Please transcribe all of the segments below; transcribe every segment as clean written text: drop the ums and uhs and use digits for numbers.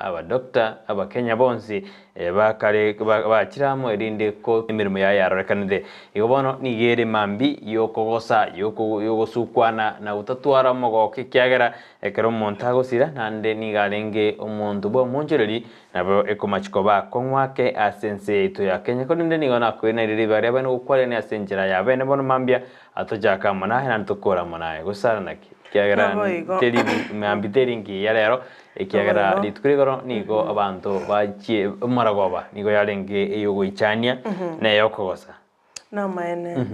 abadokta abakenya bonsi bakare bakiramo erinde ko imirimo ya yarorekanide igobono nigere mambi yokogosa yogosukwana na utatwara mogoke kyagera ekero montago sira nande nigarenge omuntu bo monjereri nabo ekomachiko bakongwake asense to ya Kenya koninde nigona kwena iriri bare bano gukware ne asenjera ya bene bono mambia atojaka mona na ntokora mona gusara naki kyagera teri mambi teringi ya rero ekiagera litkurigoro nigo abantu bakie maragoba nigo yarenge eyogoichania na yokogosa na maene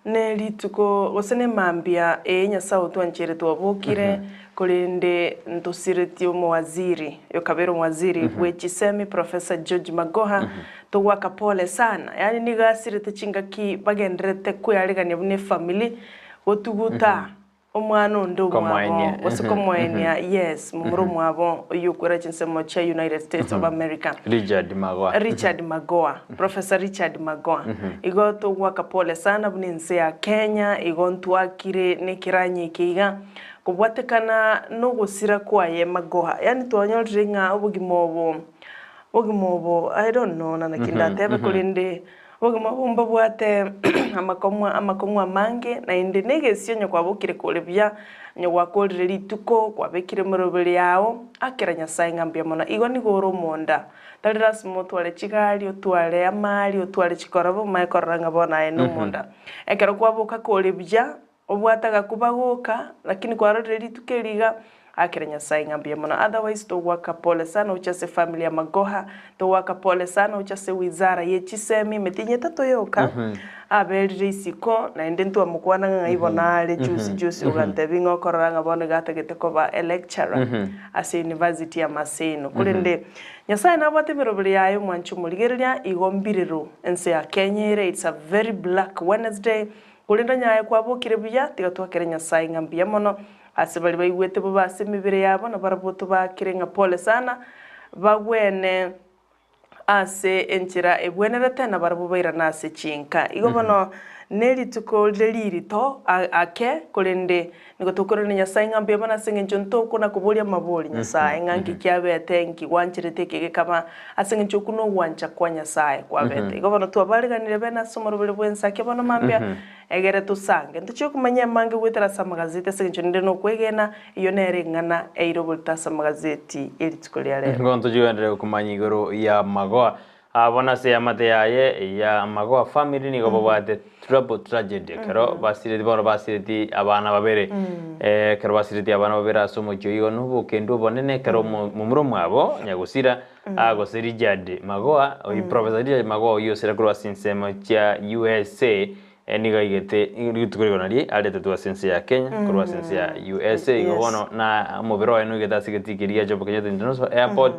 ne lituko gosene mambia nyasa utwanchere twabukire kulinde ntosireti umwaziri yokabero mwaziri wechisemi Professor George Magoha togwaka pole sana yani nigasirete chingaki bagendrete kuyaliganya bune family gotuguta omwana ndo mwabo wasikomoenia yes mumuro mwabo yukwera chinsemo cha United States of America Richard Magoha Professor Richard Magoha igoto gwaka pole sana buninse ya Kenya igontwakire nekiranye kiga kubwatekana no gusira kwaye Magoha yani twanyolringa obugimobo I don't know na kindatebe kulinde Ogumabumba bwate amakomwa mange na inde negesio nyokwabukire kolebya nyogwakolere lituko kwabekire murobere yawo akira Nyasaye ngambia mona igo ni goro monda taliras motwale chigali otwale amali otwale chikorabo maikoranga bona eno monda ekero kwabuka kolebya obwataga kubagoka lakini kwarore lituke liga akira Nyasaye ngambia mona otherwise to waka pole sana uchase familia Magoha to waka pole sana uchase wizara yechisemi metinye tato yoka abelire isiko na ndentu amukwana ngaibona ale juice ugante bingo koranga bona gatagete koba a lecturer as university ya Maseno kulende Nyasaye nabate mirobere yayo mwanchu muligereria igombiriro ense ya Kenya it's a very black Wednesday kulenda nyaye kwabukire bya tigatwakira Nyasaye ngambia mono asibali baigwete bo basemibere yabo na baraboto bakirenga pole sana bagwene ase enchira ebwenera tena barabo baira nase chinka igobono neli tuko leliri to ake kolende nigotokorene Nyasaye ngambye bana sengencho ntoko na kubolia maboli Nyasaye ngangi kyabete nki wanchirete kege kama asengencho kuno wancha kwa Nyasaye kwa bete igobono twabaliganire bena somoro bele Ensakia bono mambya egere tusange ntucho kumanya mange gwetera samagazeti sengencho ndeno kwegena iyo nerengana eirobulta samagazeti elitukolia lero ngonto jwendere kumanya igoro ya Magoha abona se amate yaye ya Magoha family ni gobo bade trouble tragedy kero basireti bono basireti abana babere kero basireti abana babere asomo cyo nubu kendo bonene kero mumuro mwabo nyagusira agoseri Richard Magoha o Professor Richard Magoha yo sera kro asinsemo cha USA eniga igete ngitukorigona alete tu asense ya Kenya kro asense ya USA igobono na mubiro eno igeta sigetikiria Jomo Kenyatta International Airport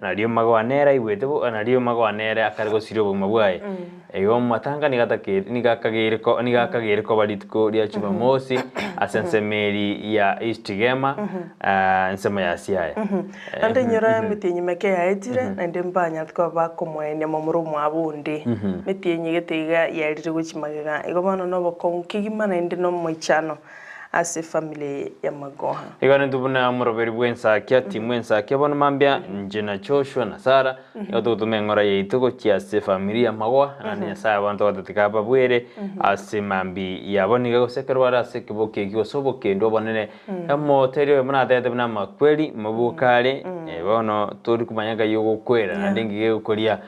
na rio Magoha nera igwete bo na rio Magoha nera akargo sirio bo mabwaye ego matanga nigakagere ko balitko ria Jumamosi asense meri ya East Gema nsema ya Siaya ande nyora mitinyi meke ya etire na ndembanya twa bakomwene mumuro mwabundi mitinyi getega yarire guchimagega igobono no bokonkigima na indi no moichano ase family ya Magoha igane tubuna muroberi bwensakia timu Ensakia bono mambia njena Joshua na Sara yoto tumengora yeituko chiase family ya Magoha na Nyasaye abantu batatikaba bwere ase mambi yaboniga gosekerwara ase kiboke gisobo kendo bonene amoterio muna tete buna makweli mabukale bono turi kumanyaga yogo kwera nande ngige gukoria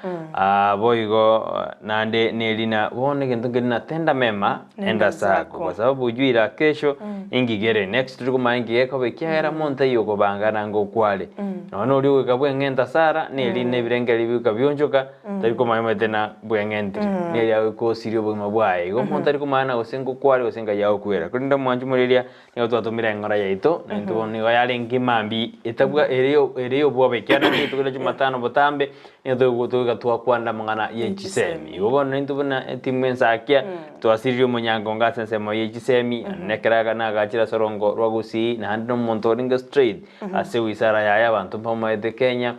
boigo nande nelina bone gento ngina tenda mema enda sako kwa sababu juira kesho ingigere next turi kumanyige ko bekyera monta yogo bangana ngo kwale nono uri ukabwengenda Sara neline birengeri bika byonjoka tari kumayima tena bwengenti neri yawe ko sirio bo mabwaye go monta ri kumana osengo kwale osenga yawo kwera kurinda mwanju muliria niyo twatumira ngora yaito na ntuboni yalengi mambi etabwa eriyo bwo bekyana ni tukule Jumatano botambe niyo tuga kwanda mangana yechisemi ubona ntubona timu Ensakia twasirio munyango ngasense mo yechisemi nekeraga na gachira sorongo rwa Gusii na handi no monitoring straight ase wisara ya abantu mpamo de Kenya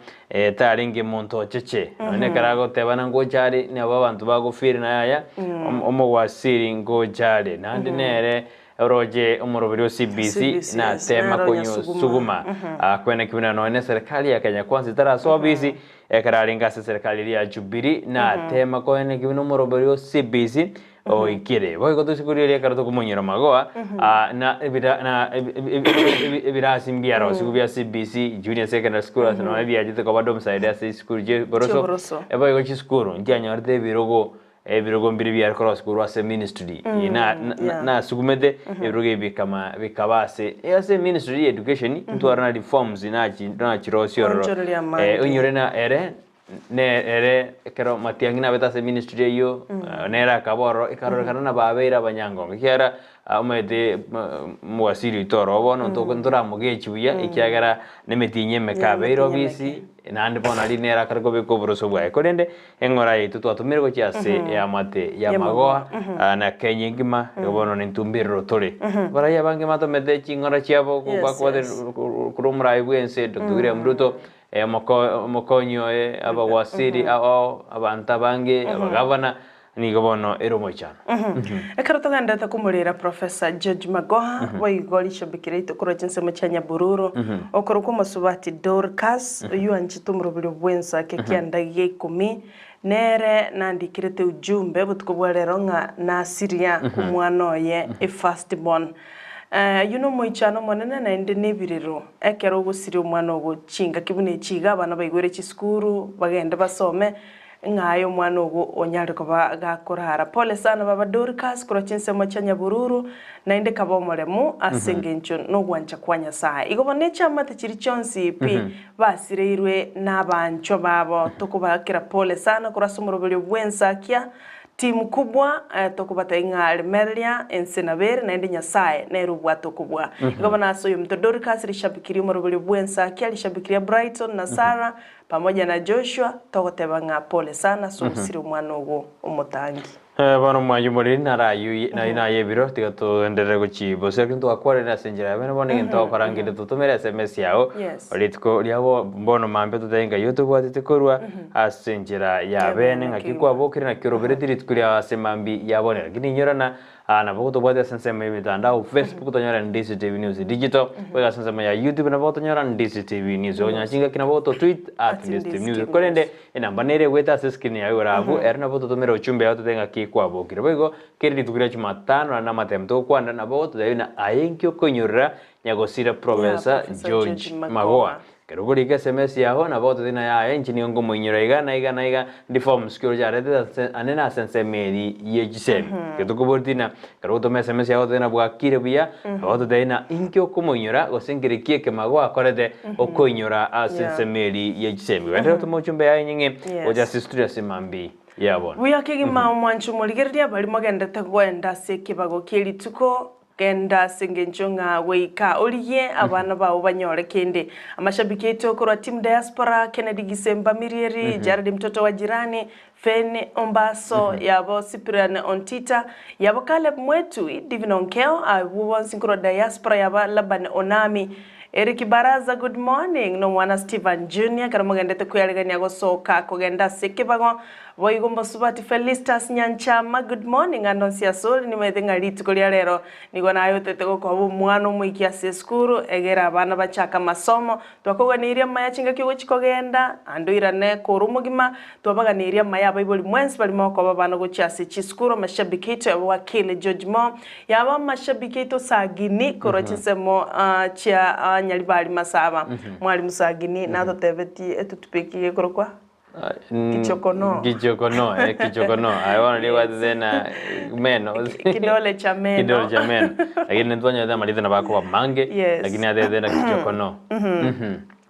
taringe monto cheche nekerago tebana ngo chari ne abantu bagufira na ya omo wasiri ngo chari na handi nere roje umurubiri CBC na tema konyo suguma kwena kibuna no serikali ya Kenya Kwanza tara so bisi ekararinga serikali ya Jubilee na tema kwena kibuna umurubiri CBC o ikire boy goto sikuri karato kumunyira magoa na ebira simbiara sikubia CBC Junior Secondary School no bia jite ko badom side as school je boroso boy go chiskuru ntianyorte birogo mbiri bya cross kurwa se ministry na sugumede birogo bikabase se ministry education ntwarana reforms na chirosio unyore na ere kero matiangi na beta se ministry yo nera kaboro ikarora kana babeira banyango kiara umede muwasiri toro bono to kontora mugechibuya ikiagara nemetinye mekabeiro bisi nandi bona linera kargo beko boroso bwa ekorende engora yitu twatumire ko cyase ya mate ya magoa na Kenya ngima bono nintumbiriro tole bara yabange mato mede chingora chiabo kubakwade kurumra ibwense dogire mruto mokonyo abawasiri abanta bange abagavana ni gobono eromo cyane ekarato ganda kumurira Professor George Magoha wayigoli shabikirito korojense mu Bururu okoro ko masubati Dorcas yuanchi tumurubiro bwensa kekianda ye 10 nere nandikirete ujumbe butukubwerero nga na Syria kumwano ye first born yuno moichano monene na ende nebiriro ekero gusiri umwana ogo chinga kibune chiga abana bayigore chiskuru bagenda basome ngayo mwana ogo onyare ko gakorara pole sana baba Dorcas kurochinse mu Bururu na ende kabomoremu asengencho no gwancha kwanya saa igobone chamate chiri chonsi pi basireirwe nabancho babo tokubakira pole sana kurasumurubiri bwensakia timu kubwa tokubata inga Melia Ensenabere na ende nyasaye na erubwato kubwa igobana so yo Dorcas rishabikiri umurubiri bwensakia rishabikiria Brighton na Sarah pamoja na Joshua tokotebanga pole sana so usiri umwana ogo umutangi bano mwajumuri narayu na yebiro tigato endere guchi bose kintu akware na senjera bene bone kintu karangire tutumere SMS yao olitko lyabo mbono mambe tutenga YouTube atitekorwa asenjera ya bene ngakikwa bokire na kirobere diritkulia asemambi yabone gini nyorana na boto bode sensema mitandao Facebook tonyora Ndizi TV News digital wega sensema ya YouTube na boto nyora Ndizi TV News onyachinga kina boto tweet @Ndizi TV News kolende enambanere weta seskini ya urabu erna boto tumere uchumbe ya tutenga kwa bokire bego kiri tukira Jumatano na matemto kwanda na boto daina ayenkyo konyura nyagosira Professor George Magoha keruguri ke SMS yaho na boto dina ya enchini ngo munyura iga deform skill jarete anena sense meri yejise ketukubortina keruto SMS yaho dina bwakire buya boto dina inkyo kumunyura gosengere kieke Magoha korede okonyura sense meri yejise wende to mochumbe ya nyinge oja sistudia simambi yabona buya kigi mwanchu muligeria bali mogenda tegwenda sekibago kiri tuko genda sengenchonga weika oliye abana bawo banyore kende amashabiki yetu kwa team diaspora Kennedy Gisemba Mirieri Jared mtoto wa jirani Feni Ombaso yabo Cyprian Ontita yabo Caleb Mwetu Divinonkeo abuwa sinkro diaspora yaba Laban Onami Eric Baraza good morning no mwana Steven Junior karamugenda tekuyalaganya yago soka kugenda sekibago boyigomba subati Felistas Nyanchama good morning Anonsia Sol ni medenga litukolia lero nigo nayo teteko ko mwana muikia seskuru egera abana bachaka masomo twakoganiria maya chinga kigo chikogenda andoirane korumugima twabaganiria maya Bible mwensi bali moko babana go chase chiskuru mashabikito yabo wakile George Mo yaba mashabikito sagini korochisemo chia nyalibali masaba mwali musagini nato tebeti etutupeki korokwa kichokono I want to what then meno kidole cha meno lakini ntonyo ndio maliza na bako mange lakini ade na kichokono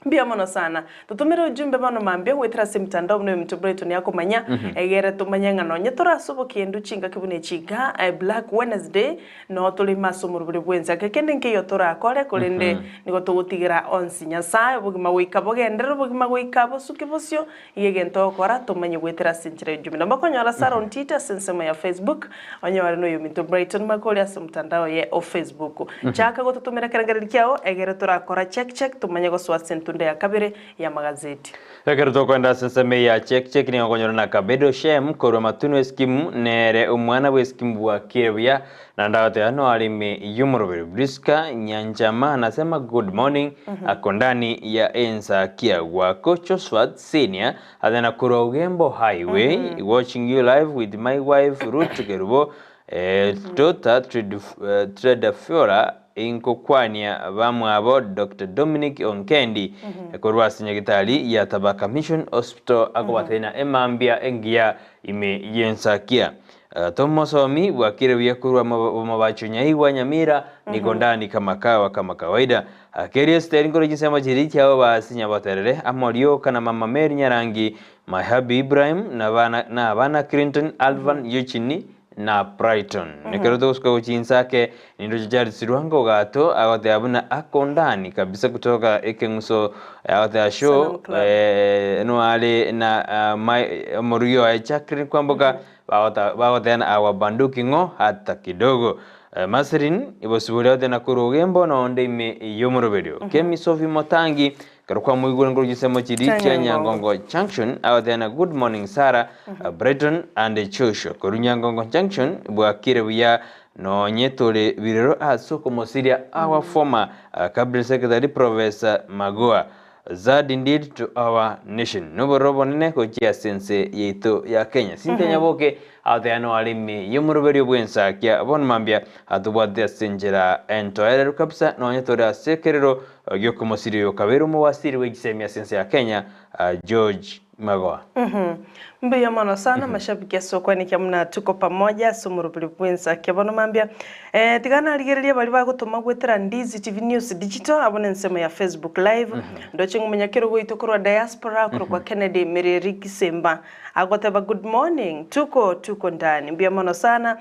Mbia mono sana. Tutumira ujumbe bano mambia wetera simtandao mno Brighton yako manya egere tumanya ngano nyetora subo kiendu chinga kibune chiga Black Wednesday no tuli masomo ruburi bwenza kekende nke yotora akore kolende niko tugutigira onsi nyasaye bugima wika bogendera bugima wika bosukibosyo yegento kora tumanya wetera sinchira ujumbe mbakonyora Saron Tita sensema ya Facebook onyora no yo Brighton makoli ya simtandao ye o Facebook chaka go tutumira karangari kyao egere tora akora check tumanya go swa tunde ya kabiri ya magazeti Lakini kwenda sasa meya check ni ngonyoro na kabedo shem koro matunu eskimu nere umwana we eskimu wa Kirewia na ndawate ano alime yumurubiri Briska Nyanjama anasema good morning akondani ya Ensakia wako Joshua Senior adena kura ugembo highway watching you live with my wife Ruth Gerubo Tota Tredafora inkokwania bamwabo Dr. Dominic Onkendi korwa sinyagitali ya Tabaka Mission Hospital akobatena emambia engia ime Ensakia Tomosomi wakire kurwa mabachunya iwa Nyamira niko ndani kama kawaida Keria Sterling korojisema jiriti hao basinya baterere amorio kana mama Mary Nyarangi Mahabi Ibrahim na bana Clinton Alvan Yuchini na Brighton. Nekeroto kusko uchinzake nindo jari siruango gato agote abuna akondani kabisa kutoka ekenguso agote show no ale na morio ya chakri kwamboka bagote na awabanduki ngo hata kidogo. Maserin ibosubule na kurugembo na onde ime yomoroberio. Kemi Sophie Motangi karukwa muiguru ngurujisemo chiricha Nyangongo Junction awatena good morning Sarah Brighton and Chosho koru Nyangongo Junction bwa Kirewia no nyetole birero asoko mosiria our former cabinet secretary Professor Magoa that indeed to our nation no robo nene ko chia sense yeto ya Kenya sintenya boke awatena alimi yomuroberio bwensakia bon mambia atubwate senjera entoere kapsa no nyetole asekerero yoko mosirio kabero mo wasiri wegisemia sense ya Kenya George Magoa. Mbiya mano sana mashabiki ya sokoni kiamuna tuko pamoja sumurubuli bwensa kiabono mambia tigana aligerelia bali bagutuma gwetera Ndizi TV News Digital abone nsema ya Facebook live ndoche ngumunyakiro goitokorwa diaspora kwa Kennedy Mireriki Semba agoteba good morning tuko ndani mbiya mano sana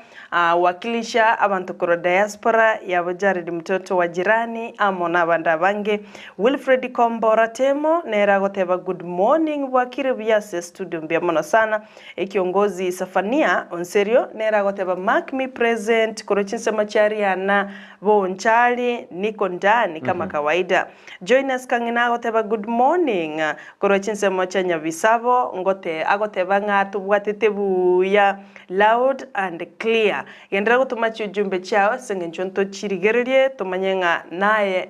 wakilisha abantu korwa diaspora ya Jared mtoto wa jirani amona banda bange Wilfred Kombora Temo nera agoteba good morning wakire biase studio mbiya mano sana kiongozi Safania Onserio nera goteba mark me present korochinse macharia na bonchali niko ndani kama kawaida join us kangina goteba good morning korochinse machanya visavo ngote agoteba ngatu bwatetebu ya loud and clear yendera gutumachi ujumbe chao sengenchonto chirigererie tumanyenga naye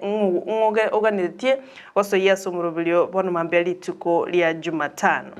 ngoge oganitie oso yesu murubilio bono mambeli tuko lia Jumatano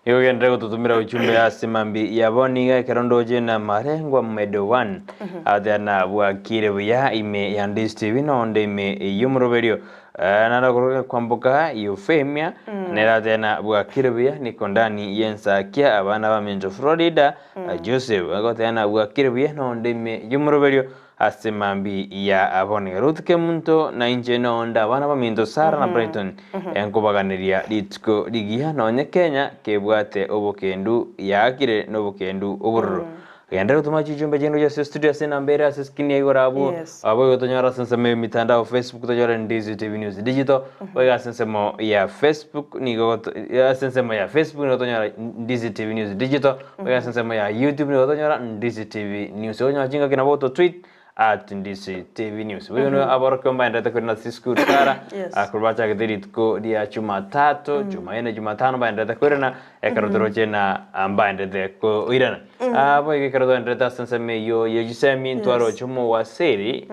Yo yendera gututumira ujumbe ya simambi ya boniga kerondoje na marengwa medo 1 adana bwa Kirewia ime ya Ndizi TV no onde ime yumuroberio nana kuruka kwambuka Eufemia nera tena bwa Kirewia niko ndani Ensakia abana ba Minto Florida Joseph agotena bwa Kirewia no onde ime yumuroberio asemambi ya abone Ruth Kemunto na injeno onda abana ba Minto Sara na Brighton enkubaganiria litko ligia no Kenya kebwate obokendu yakire no bokendu obururu Yandere tumachi jumbe jenu ya studio sina mbere asiskini ya igораbu abo yotonyara senseme mitandao Facebook tojora Ndizi TV News Digital wega sensemo ya Facebook ni goto ya sensemo ya Facebook no tonyara Ndizi TV News Digital wega sensemo ya YouTube no tonyara Ndizi TV News onya jinga kina boto tweet at Ndizi TV News wega abaro komba ndata kuna sisku kara akrobacha gediritko dia Jumatatu Jumanne Jumatano ba ndata kuna ekarodroje na amba ndete ko irana abo ikero ndata senseme yo yejisemi ntwaro chumo waseri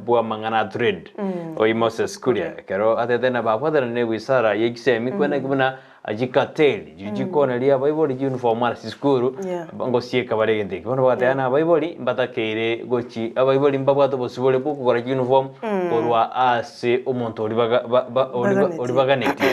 bua mangana thread o Moses Kuria kero atetena bapodera ne wisara yejisemi kwena kubuna ajikateli jijikona lia Bible uniform ara siskuru ngo sieka barege bono batana Bible mbatakere gochi Bible mbabwato bosubole buku kora uniform korwa ase omonto olibaga neti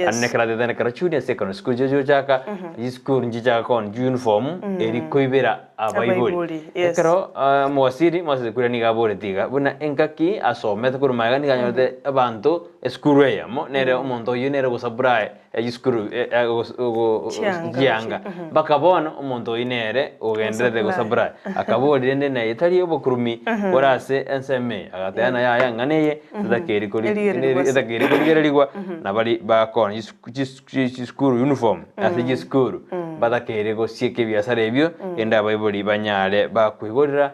annekara dedana kara chunia second school jojo chaka school njija kon uniform eri koibera Bible kero mwasiri kura ni gabore tiga buna enkaki asome kuru magani ganyote abantu school ya mo nere omonto yunere gusabrai school Gianga bakabona umuntu inere ugendere gusabra akabodi ende na itali obokurumi orase enseme agatana ya nganeye tudakeri kuri ligwa nabali bakona school uniform ati school badakere go sieke byasare ebyo enda Bible banyale bakwigorira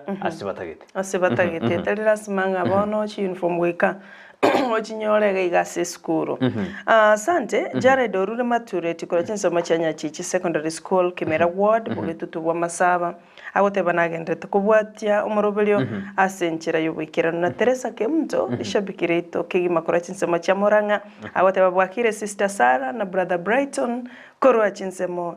asibatagete talira simanga bono chi uniform weka ochinyorega igase skuru. Asante Jared orure mature tikora chinsoma chanya chichi secondary school Kimera ward bugetutu wa Masaba agoteba nagendete kubwatia umurobelio asenchera yubikira na Teresa Kemto ishabikirito kigima kora chinsoma cha Moranga agoteba bwakire sister Sara na brother Brighton korwa chinsemo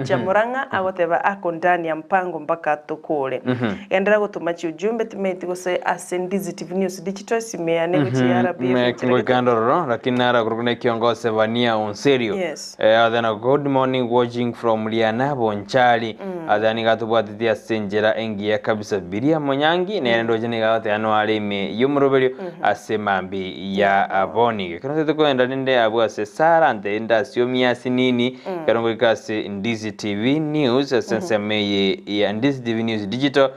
cha Moranga agoteba akondani ya mpango mpaka tukule endera gutuma chi ujumbe timeti gose Ndizi TV News digital simea nego chiara pia Ngikandoro lakini nara kurukune kiongozi Vania Onserio. Adana good morning watching from Liana Bonchali. Adani gatubwatitia senjera engia kabisa biria monyangi nendo jene gate anwale me yumurobelio asemambi ya aboni. Kana tuko enda nende abu asesara ante enda siomia sinini karongo ikase Ndizi TV News sensemeye ya Ndizi TV News digital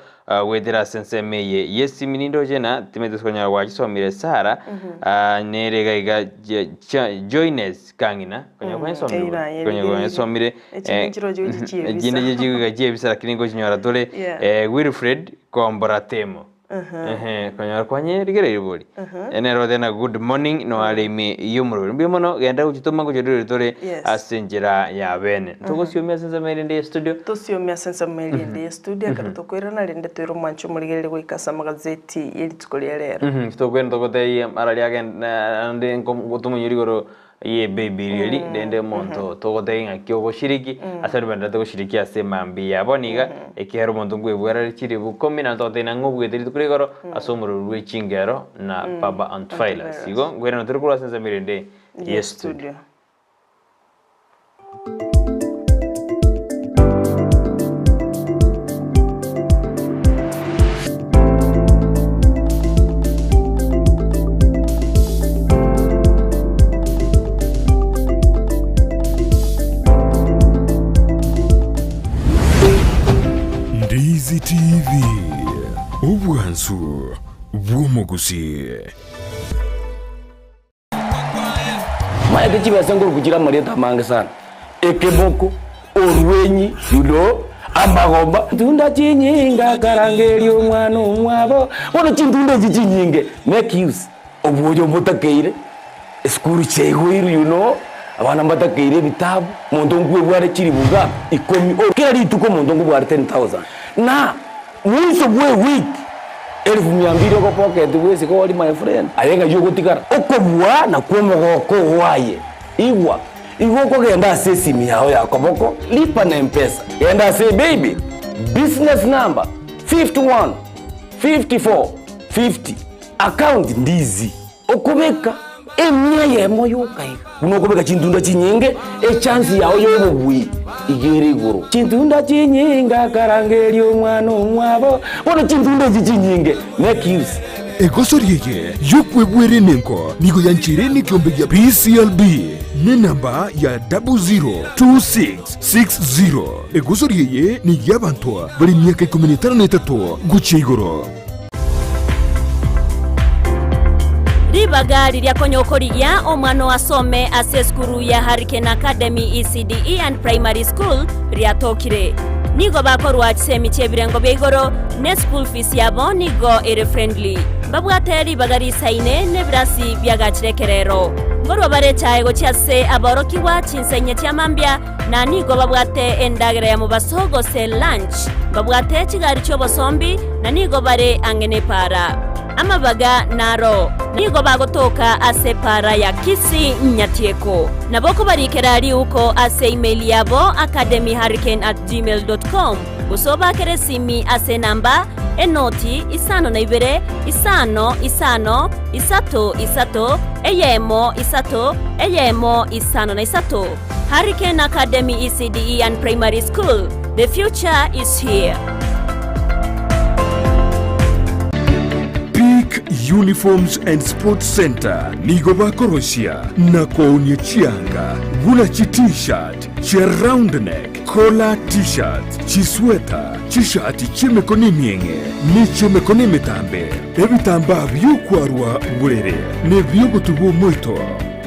wedera sensemeye yesi minindo jena timetuskonya wachisomire Sara nerega iga joines kangina kwenye somire jine jiga jebisa lakini ngochinyora tole Wilfred Komboratemo kwenye rigere iboli enero dena good morning no alimi yumuro mbimono genda uchituma kuchirire tole asenjera ya bene tugosiomia sensemeye ndi studio tosiomia sensemeye ndi studio katokwera na lende twiro mwancho muligere gwikasa magazeti yeli tukolelera tukwenda tokotei arali agenda ndi ngotumunyirigoro ye baby really dende monto tokotei ngakyo goshiriki asari banda togoshiriki asemambi yaboniga ekero monto ngwebwera chiri bukomi na totena ngobweteri tukuregoro asomuro rwechingero na baba antfaila sigo ngwera no turukura senza mirende yes studio Ndizi TV Ubwansu Gusii Maete chibasenguru kuchira Marieta mange sana ekeboko orwenyi yudo amagomba tunda chinyinga karangeri omwana omwabo wono chintunda chinyinge make use obuyo mutakeire skuru chegwiru abana mbatakeire bitabu muntu ngwe bware chiri buga ikomi kila rituko muntu ngwe bware 10,000 na mwiso bwe week 1200 ko pocket wese ko wali my friend ayenga yugo tikara okobwa na kwomogoko waye igwa ko genda sesimi yao yakoboko lipa na mpesa genda say baby business number 51 54 50 account Ndizi okubeka emya yemo yokai unokubeka chintunda chinyinge chance yao yobubwi igere iguru chintunda chinyinga karangeri omwana omwabo wono chintunda chinyinge make use Egosoriye yokwebwere nenko nigo yanchireni kiombe ya PCLB ni namba ya 002660 Egosoriye ni yabantoa bali miaka 13 guchigoro Ribaga liria konyokorigia omwana wasome ase skuru ya Hurricane Academy ECDE and Primary School riatokire nigo bakorwa chisemi chebirengo beigoro ne school fees yabo nigo ere friendly babwate ribaga risaine ne brasi byagachirekerero ngorwa barecha ego chiase aborokiwa chinsenye chamambia na nigo babwate endagera ya mubasogo se lunch babwate chigari chobosombi na nigo bare angene para amabaga naro nigo bagotoka ase para ya Kisii Nyatieko naboko barikera ari uko ase email yabo academyhurricane@gmail.com usoba keresimi ase namba enoti isano na ibere isano isato eyemo isano na isato Hurricane Academy ECDE and Primary School. The future is here. Uniforms and Sports Center nigo bakoroshia na kounye chianga gula chi t-shirt chia round neck collar t-shirt chi sweater chi shati chimekoni mienge ni chimekoni mitambe ebitamba byukwarwa burere ne byogutugo moito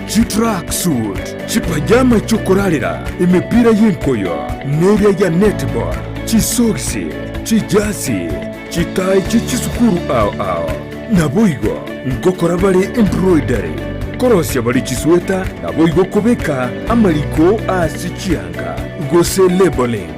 chi track suit chi pajama chokoralira imipira y'inkoyo neria ya netball chi soksi chi jasi chi tai chi chisukuru ao naboigo ngokora bari embroidery korosya bari chisweta naboigo kubeka amaliko asichianga gose labeling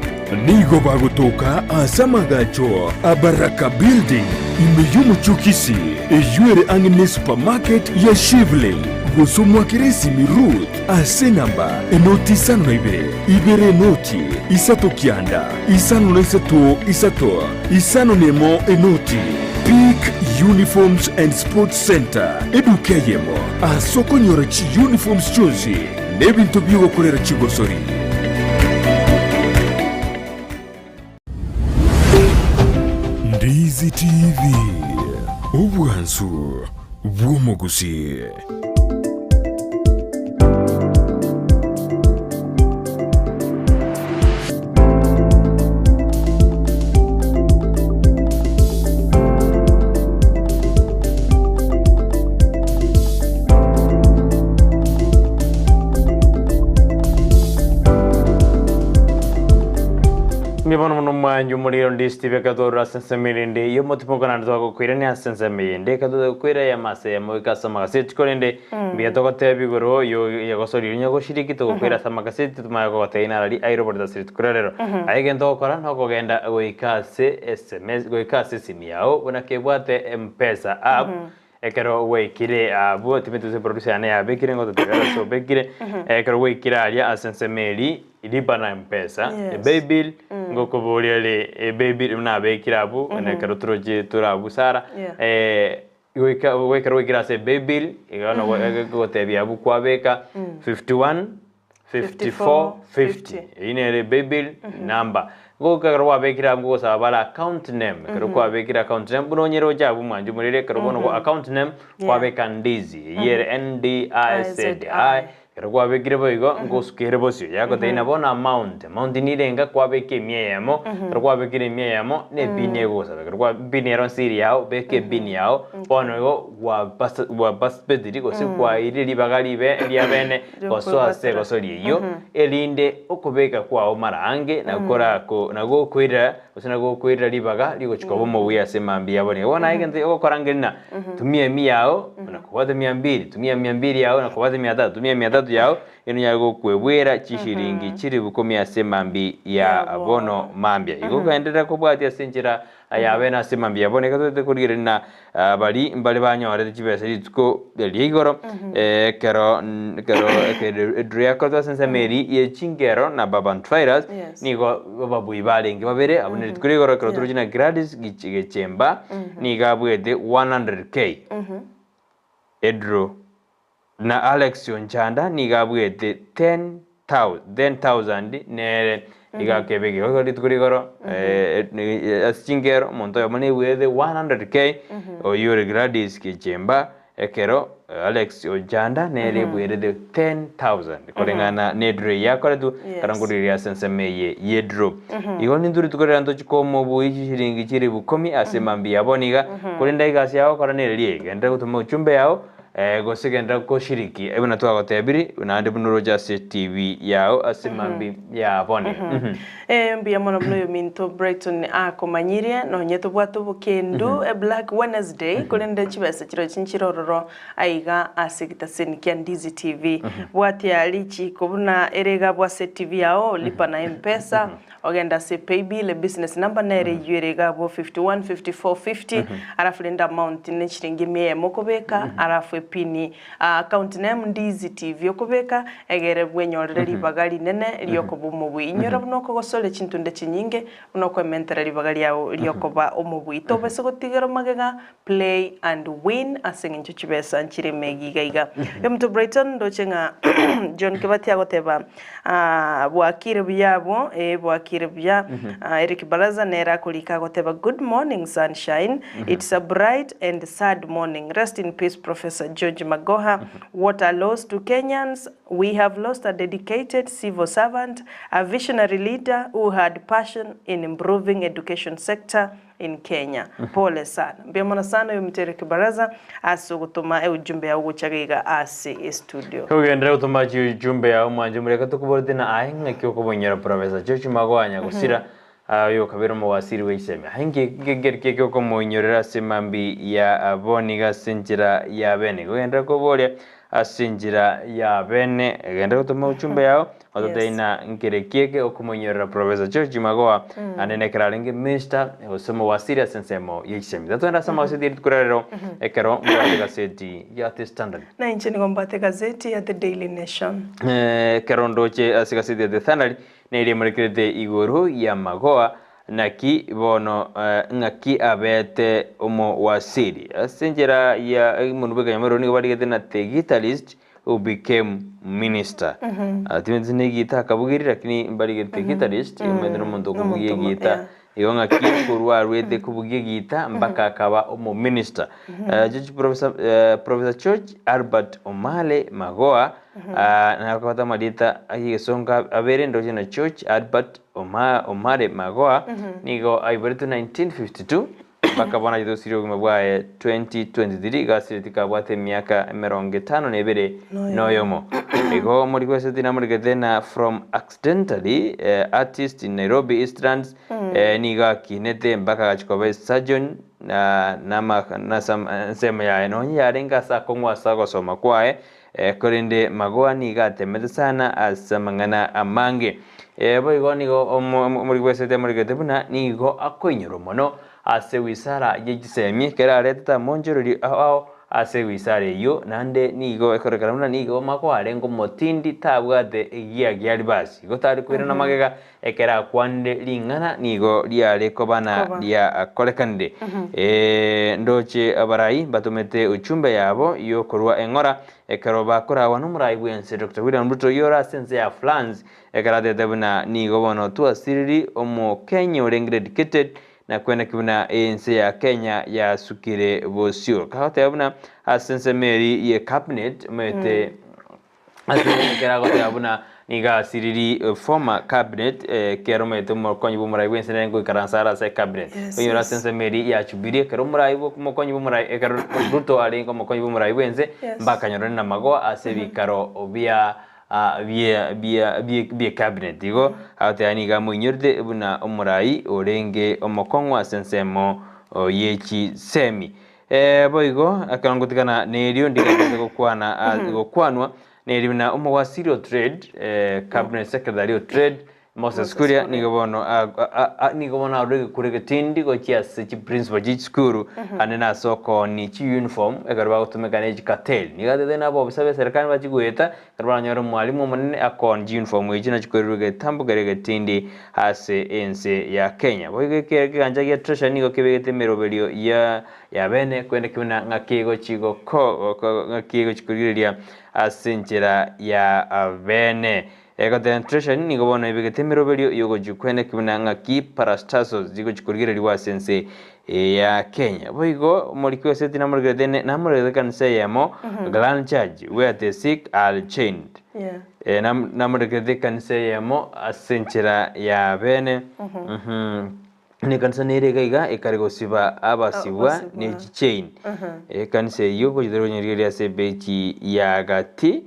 nigo bagutoka asamagacho abaraka building imeyumu chukisi ejuere angine supermarket ya Shivling gusumwa kiresi mirut ase namba enoti sano ibere noti isato kianda isano isato isano nemo enoti Peak Uniforms and Sports Center edukeyemo asoko nyora chi uniforms chozi nebintu byo korera chigosori Ndizi TV ubwansu bw'umugusi. Mibano mwanyu muri Ndizi TV kadora sensemirinde yo mutipokana ndo kwirane asensemirinde kadora kwira ya mase ya moika samagaseti korende biato kote bigoro yo yagosori nyago shiriki to kwira samagaseti tumaye ko teina ali aeroport da street kurero aigendo kora no kogenda goikase SMS goikase simiao bona kebwate mpesa app ekero weikire abo timetu se producer ane abekire ngoto tegara so bekire ekero weikire ali asensemeri ilipa na mpesa baby ngoko boliale baby na bekire abo ekero troje turabu sara wekero wekira se baby igano gote bya abo kwa beka 51 54 50 ine baby number go karwa bekira ngo sabala account name kero kwa bekira account name bunonyero jabu mwanju murire kero bono account name kwa beka Ndizi yer NDIZI kero kwa bekira boigo ngo sukere bosyo yako teina bona amount ni renga kwa beke mieyamo kero kwa bekira mieyamo ne bine go sabe kero kwa bine ron siri yao beke bine yao bono go wa bas bediri go si kwa iri libagali be liabene go so ase go so liyo elinde okubeka kwa omarange na kora ko nago kwira usina go kwira libaga ligo chikobo mo wiya semambi yabone wona igende okorangena tumie 100 yao na kuwada 200 tumia 200 yao na kuwada 300 tumia 300 yao ino yago kwebwera chishiringi chiri bukomi asemambi ya abono mambia igo kaendera kubwati asenjira ayabena semambi yabone katote kurigirina bali mbale banyore chibese litko ligoro kero edria koto sensemeri ye chingero na baban virus nigo babu ibalengi babere abone litkurigoro kero turujina gradis gichemba niga bwede 100k edro na Alex Yonchanda nigabwete 10,000 nere igakebege ko litkurigoro asingero monto yamone wede 100k o yure gradis kichemba ekero Alex Yonchanda nere bwede 10,000 kolengana nedre yakoretu karanguriria sensemeye yedro igoni nduri tukorera ndo chikomo buiji shiringi chiri bukomi asemambi yaboniga kolenda igasi yao koranere liege ndako tumo chumbe yao gosigenda ko shiriki ebona twa gotebiri unande bunuroja TV yao asimambi ya bone mbia mono mno minto Brighton akomanyirie no nyeto bwatu bukendo Black Wednesday kolende chibese chiro chinchirororo aiga asigita senikia Ndizi TV bwati alichi kobuna erega bwa TV yao lipa na mpesa ogenda se paybill business number nere yurega bo 51 54 50 arafu lenda amount ne chiringi 100 mokobeka arafu pini account name Ndizi TV okobeka egere bwenyorere libagali nene lyokoba omubwi inyora bunoko gosole chintunde chinyinge bunoko mentera libagali yao lyokoba omubwi to bese gotigero magega play and win asengincho chibesa nchire megigaiga emto Brighton dochenga John Kibati agoteba bwakire byabo bwakire bya Eric Baraza nera kulika agoteba good morning sunshine it's a bright and sad morning rest in peace Professor George Magoha what a loss to Kenyans we have lost a dedicated civil servant a visionary leader who had passion in improving education sector in Kenya. Pole sana. Mbiyamona sana yumtereke Baraza asugutuma ujumbe ya uguchagiga asi studio. Kugenda utuma ujumbe ya umanje mureka tukuborde na ahinga kyoko bonyera Professor George Magoha nyagusira yo kabero mo wasiri weiseme hange gegerke ko monyorera semambi ya boniga sinjira ya bene genda ko bolia asinjira ya bene genda gutuma uchumbe yao otodeina ngerekeke okumonyorera Professor George Magoa anene karalinge minister osemo wasiri asensemo yeiseme tatwenda sama wasiri kurero ekero mbate gazeti ya The Standard na nchini ngombate gazeti ya The Daily Nation kerondoche asigazeti ya The Standard nere murikirete iguru ya Magoa naki bono ngaki abete omo wasiri asinjira ya munubega yamero ni badigete na the guitarist who became minister atimezine gita kabugiri lakini badigete guitarist yamedro muntu kubugie gita iyo ngaki kurwa rwete kubugie gita mpaka akaba omo minister Judge Professor George Albert Omale Magoa na kwa madita ayigesonga abere ndoje na George Albert Omale Magoa nigo aiberitu 1952 baka bona jido sirio gumabwae 2023 gasiritika bwate miaka 50 nebere noyomo ego muri kwese dina muri gedena from accidentally artist in Nairobi Eastlands niga kinete mpaka gachikobe surgeon na sema ya enonyi yarenga sakongwa sako soma kwae korinde Magoa niga temete sana asamangana amange boigo nigo muri kwese de muri gedebuna nigo akoinyoro mono ase wisara yegisemi kera leta monjorori ao ase wisara yo nande nigo ekorekarana nigo makware ngo motindi tabwate egia gyali basi gotari kwira na magega ekera kwande lingana nigo liare kobana lia akolekande ndoche abarai batumete uchumbe yabo yo korwa engora ekero bakora wanu murai bwense Dr. William Ruto yora sense ya flans ekera dedebuna nigo bono tuasiriri omo Kenya orengre dedicated na kwenda kibuna ense ya Kenya ya sukire bosio kahote abuna asense meri ye cabinet mete asense kera gote abuna niga siriri former cabinet kero mete mokonyi bumurai wense nengo karansara se cabinet yora asense meri ya chubiri kero murai bo mokonyi bumurai ekero Ruto ali ngo mokonyi bumurai wense mbaka nyoroni na Magoa asebi karo obia bia cabinet digo ate aniga munyurde buna omurai orenge omokongwa sensemo yechi semi boigo akangutikana nerio ndiga gokwanwa neribina omowasiri trade cabinet secretary trade Moses Kuria nigobono arege kurege tindi go chiase chi principal chi skuru anena soko ni chi uniform egarba utumekane chi cartel nigade na bo sabe serikali ba chigueta garba nyoro mwalimu munene akon uniform ejina chikurege tambu garege tindi ase ense ya Kenya boige keganja ya treasure nigo kebegete meroberio ya bene kwende kuna ngakego chigo ngakego chikuriria asinjira ya bene concentration ni gobona ibigete miroberio yogo jukwene kibunanga ki parastasos zigo chikurigire liwa sense ya Kenya boigo muri kwese tina muri gredene na muri kanse yamo grand judge where the sick are chained na muri gredene kanse yamo asenchira ya bene ni kansa nere gaiga ekarigo siba abasiwa ne chain kanse yogo jidero nyiriria sebechi ya gati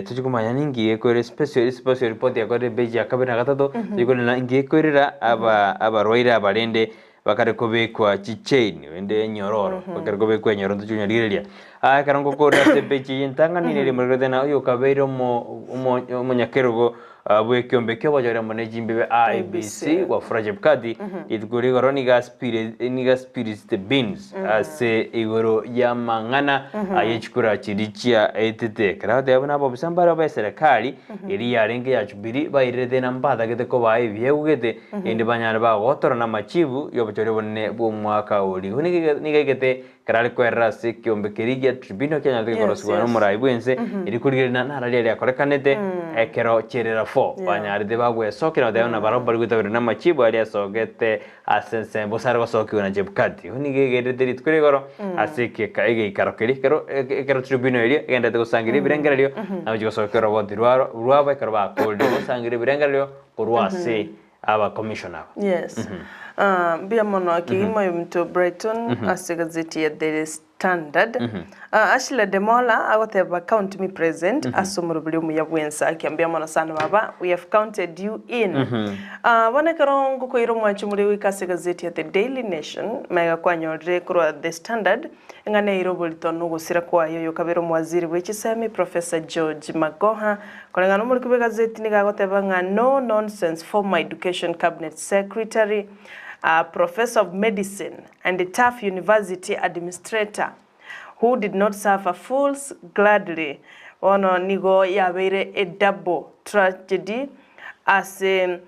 tujukumanya ningi ekore special report ya kore beji akabena gatatu yuko na ingi ekorera abarwaira abarende bakarekobekwa chichain wende nyororo bakarekobekwa nyororo tujunyiriria karango ko sebechi intanga nire murede na yo kabeiro mo nyakerogo bwe kiombe kyo bajara manage imbe ABC wa Frajeb Kadi itguri goro niga spirit the beans ase igoro ya mangana ayechukura chirichia etete krade abana bo bisambara ba serikali iri yarenge ya chubiri ba irede nambada gete ko ba ivyegete indi banyana ba gotora na machibu yo bachore bonne bo mwaka oli niga gete karali ko erase kiombe kirigia tribunal Kenya de koroswa no murai bwense iri kurigire na narali ya korekanete ekero cherera banyari de bagwe sokira de na barobar gutabira na machibo ali asogete asense bosargo sokiuna jebkati hunigege de ritkure goro asike kaige karokeri kero tribunal ali genda de sangire birengeralio najo sokero bodirwaro ruaba karba kolde sangire birengeralio korwase aba commissioner bia mono akigimo yumto Brighton asigazeti ya The Standard. Ashila Demola agoteba count me present asomurubuli umuyabwensa akiambia mwana sana baba, we have counted you in. Wane karongo ko iro mwachu muri wikase gazeti ya The Daily Nation mega kwanyore kuro The Standard ngane iro bolitono gusira kwa yo kabero mwaziri w'ekisemi Professor George Magoha kolengano muri kubega gazeti nigagoteba nga no nonsense former education cabinet secretary, professor of medicine and a tough university administrator who did not suffer fools gladly. Ono nigo yabeire a double tragedy as a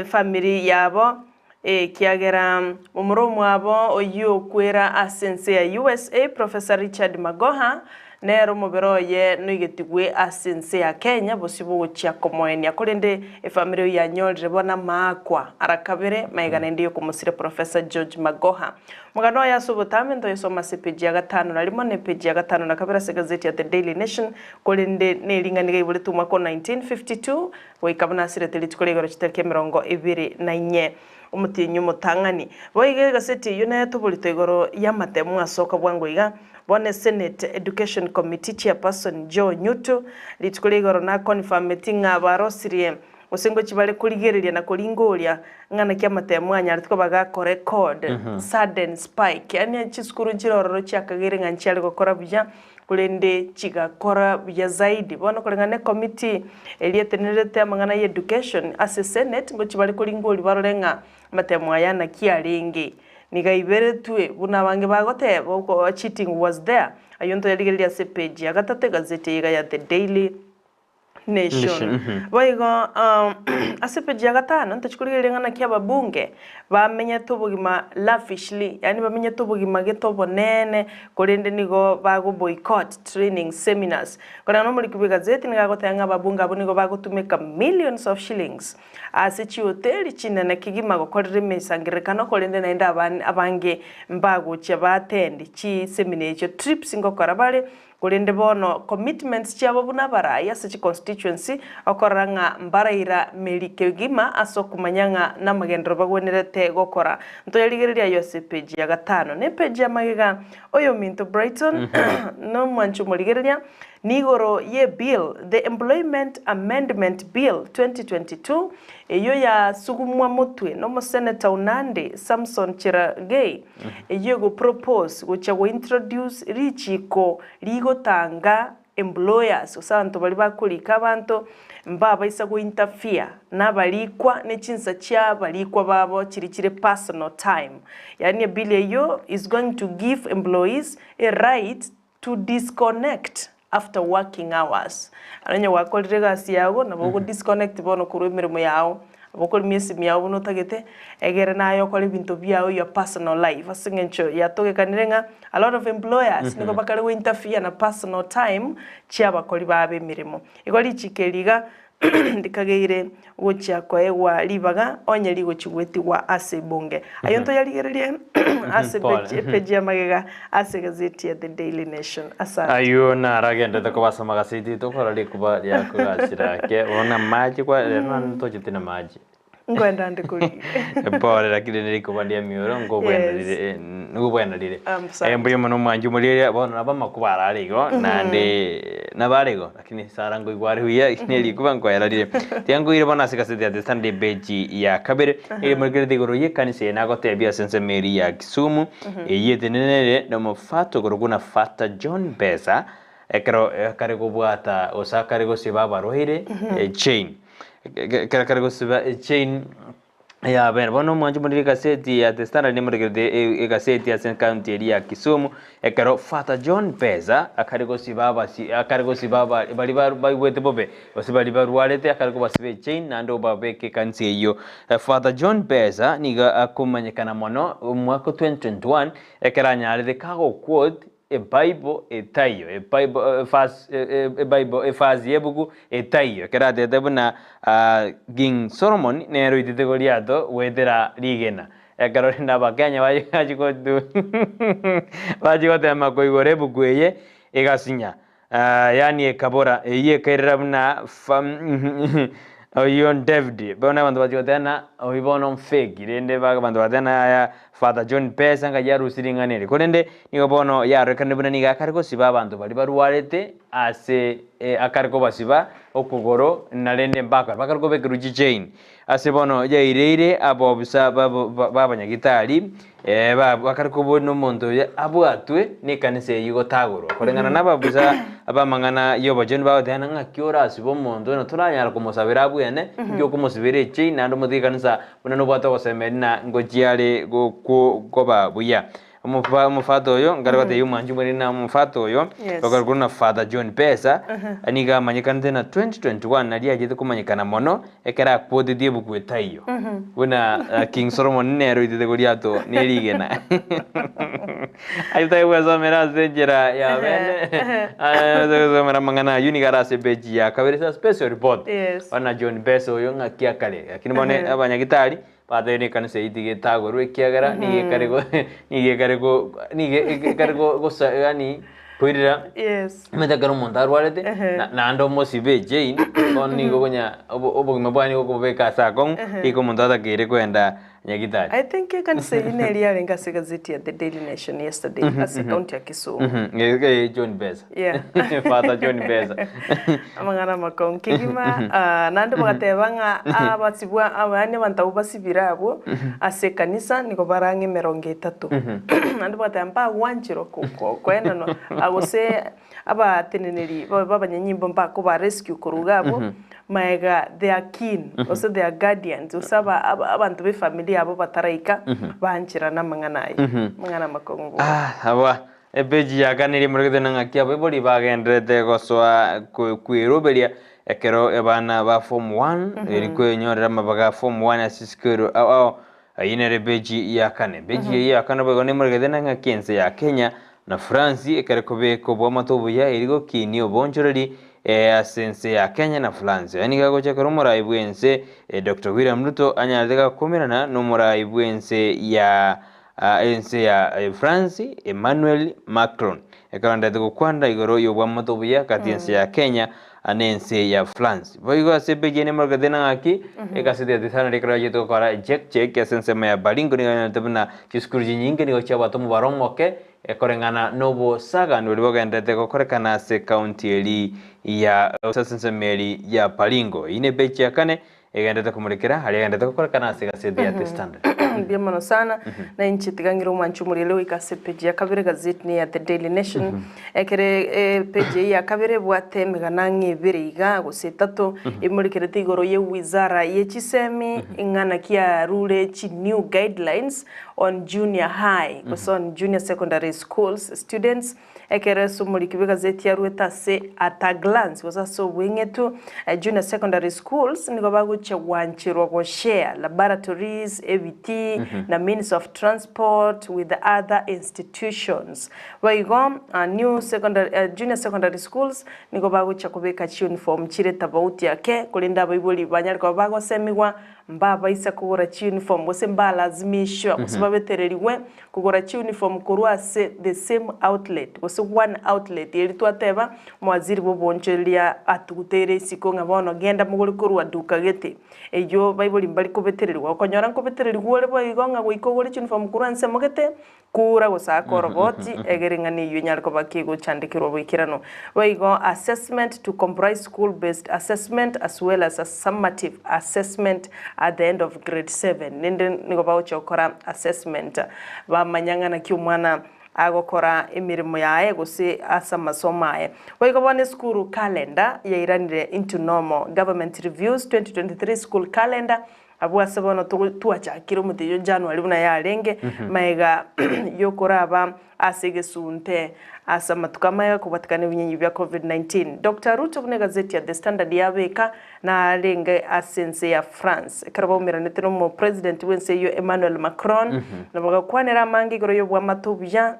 family yabo kiagera umuromu abo oyo kwera asense ya USA Professor Richard Magoha nero muberoye nuigetigwe asense ya Kenya bosibo gochia komoenia kurinde family ya nyolre bona makwa arakabere maigana ndiyo kumusire Professor George Magoha mugano ya subutame ndo yosoma page ya 5 na limone page ya 5 na kabera se gazeti ya The Daily Nation kurinde nelinganiga ibule tuma ko 1952 wikabana sire telitikolegoro chiterke 24 umutinyu mutangani boige gazeti yone tubulito igoro yamatemu asoka bwango iga bone Senate Education Committee Chairperson Joe Nyuto litikulegoro na confirm meeting abarosirie usengo chibale kuligereria na kulingoria ngana kya matemu anya ariko bagako record sudden spike yani chiskuru chirororo cyakagere ngancyali gukora bya kulende chigakora bya zaidi bono kolengane committee elietenerete amangana ya education as a Senate ngo chibale kulingori barorenga matemu aya na kialingi nigaibere tuwe buna bange bagote boko cheating was there ayonto yaligereria se page ya gatatu gazeti ya The Daily Nation. Boigo asepeji ya gatano ntachikuligerenga na kia babunge bamenya tubugima lavishly yani bamenya tubugima getobo nene kurinde nigo bago boycott training seminars kona no muri kubiga zeti nigagotanga babunga abo nigo bagotumeka millions of shillings asechi hotel chinene kigima gokorere mesangirekano kurinde naenda abange mbago cha batendi chi seminar cho trips ngokora bale kulinde bono commitments cyabo bunabara yasechi constituency okoranga mbaraira melike gima asokumanyanga namagendero bagwenerete gokora ntoyaligereria yose page ya 5 ne page ya magega oyo minto Brighton no manchu moligereria nigoro ye bill the employment amendment bill 2022 eyo ya sugumwa mutwe no senator Unande Samson Cherargei eyo go propose gocha go introduce richiko ligotanga employers usanto bali bakulika abantu mbaba isa go interfere nabalikwa nechinsa cha balikwa babo chirichire personal time yani bill eyo is going to give employees a right to disconnect after working hours ananya wakolire gasi yago nabo disconnect bono kuru emirimo yawo abokol miesi miyawo no tagete egere nayo kole bintu byawo your personal life asingencho yatogekanirenga a lot of employers niko bakale we interfere na personal time cyaba koli babe mirimo ikoli chikeliga ndikageire wocha kwa ewa libaga onye ligo chigweti wa ase bonge ayonto yaligererie ase page ya magega ase gazeti ya The Daily Nation asante ayo na ragenda to kubasa magazeti to korali kuba ya kugasira ke ona maji kwa nan to chitina maji ngwenda ndikuli pole lakini nilikubandia mioro ngobwena lile embuye muno mwanju mulire bona nabama kubara aligo nande nabarego lakini sarango igwari huya nilikuba nkwera lile tiango ile bona sikasete ya Sunday page ya kabere ile mulire digoro yekanise nagotebia sense Mary ya Kisumu yetenenere no mufato goruguna fata John Beza ekero karego bwata osakarego sibaba rohire chain karego siba chain ya ben bono mwanju muri gazeti ya The Standard muri gazeti ya Sen County ya Kisumu ekero fata John Beza akarego sibaba bali bwete bobe osibali barwalete akarego basibe chain nando babeke kansi iyo fata John Beza niga akumanyekana mono mwaka 2021 ekeranya ale kago quote a Bible etayo a Bible faz yebugu etayo kera dedebuna King Solomon nero itegoliado wedera ligena ekarorinda bakanya bajigodu bajigotema koigore bugweye egasinya yani ekabora yekerabuna oyon David bona bantu bajigotana oibono fake rende baga bantu batana Father John Pesa nga yarusiringanire korende nigo bono yarekane buna niga kariko siba abantu bali barwarete ase akariko basiba okugoro narende mbaka bakariko bekiruji chain ase bono yaireire abo bisa babanyagitari bakariko bono muntu abwatwe ni kanise yigo tagoro korengana nababisa abamangana yobo John bawatana ngakiora asibo muntu no turanyara kumusabira abwene byo kumusibire chain nando mutikanisa buna no bwato gosemerina ngojiare goba buya umufato oyo ngarabate yumanju muri na umufato oyo bakaruguna Father John Pesa aniga manyikante na 2021 nali agite kumanyikana mono ekera podi die bukweta iyo buna King Solomon nero idite goliato neligena ayita yewa mera zenjera ya bene ayo mera mangana unigara sebeji ya kabirisa special report wana John Pesa oyo ngakia kale akini bone abanyagitari padene kanise idige tagoro ekiagara nige karego gosa yani poirira meta karo montar walete na ando mosibe Jane bonni gonya obo mabani go beka sakon iko montada kire kwenda nyagitari. I think you can say in area lenga gazeti at the Daily Nation yesterday as a county ya Kisumu. John Pesa. Yeah. Father John Pesa. Amangana makon kigima nando bagatebanga abatsibwa abane bantau basibira abo ase kanisa niko barange 30 nando bagatamba wanchiro kwenda no agose abateneneri babanyanyimbo mpako ba rescue kurugabo maega they are keen also they are guardians usaba abantu be family abo bataraika banchira na mangana makongo aba ebeji yakaniri murigete nangakia bebori bagendrete goswa kwiroberia ekero ebana ba form 1 eriko nyorera mabaga form 1 asiskero ayinere beji yakane beji yakane bagone murigete nangakiense ya Kenya na France ekereko beko bwa matobu ya erigo kini obonjoreri asense ya Kenya na France yani gago chakaro muraibwense Dr. William Ruto anyateka kumirana no muraibwense ya ense ya France Emmanuel Macron ekaranda teko kwanda igoro yobwa matobu ya katiense ya Kenya anense ya France boigo asebegene margadena aki ekaside desana rekra jeto kara check asense ya balingo ni tabna kiskurji nyinge ni ocha batomu baromoke ekorengana nobo saga ndolibo gendete kokorekana se county eli ya osasense meri ya Balingo ine bechi yakane egendete kumurekera hali egendete kokorekana se gasedi ya The Standard biemano sana na inchi tigangiro manchu murilo ikase page ya kabire gazeti ni ya The Daily Nation ekere page ya kabire bwate meganangi biriga gusetato imurikere tigoro ye wizara ye chisemi ingana kia rule chi new guidelines on junior high on junior secondary schools students ekere sumurikire gazeti ya rueta se at a glance so wingetu junior secondary schools niko baguche wanchirwa go share laboratories EVT na means of transport with the other institutions waigo new secondary junior secondary schools niko baguche kubeka uniform chire tabauti yake kulinda baibuli banyariko bago semiwa mbaba isa kugora uniform bose mbalazimishwa kusibabetereriwe kugora uniform kurwase the same outlet bose one outlet yeri twateba mwaziri bobonchelia atugutere siko ngabono genda muguri kurwa duka gete eyo baibuli mbali kubetereriwa okonyora kubetereriwa ole boigonga goikogore uniform kurwanse mogete kura gosaka roboti egeringani yunyariko bakigo chandikirwa bwikirano baigo assessment to comprise school based assessment as well as a summative assessment at the end of grade 7 ninde niko bawuchokora assessment bamanyangana kyumwana agokora emirimo yae gose asa masomo yae baigo bone school calendar yairanire into normal government reviews 2023 school calendar abwa sabono tuachakiro muteyo January buna yarenge maega yokoraba asegesunte asa matukama ya kubatikana binyenyi bya COVID-19 Dr. Ruto bune gazeti ya The Standard yabeka na lenge asense ya France karabo miranete no mo president wense yo Emmanuel Macron na bagakwanera mangi goro yo bwa matubya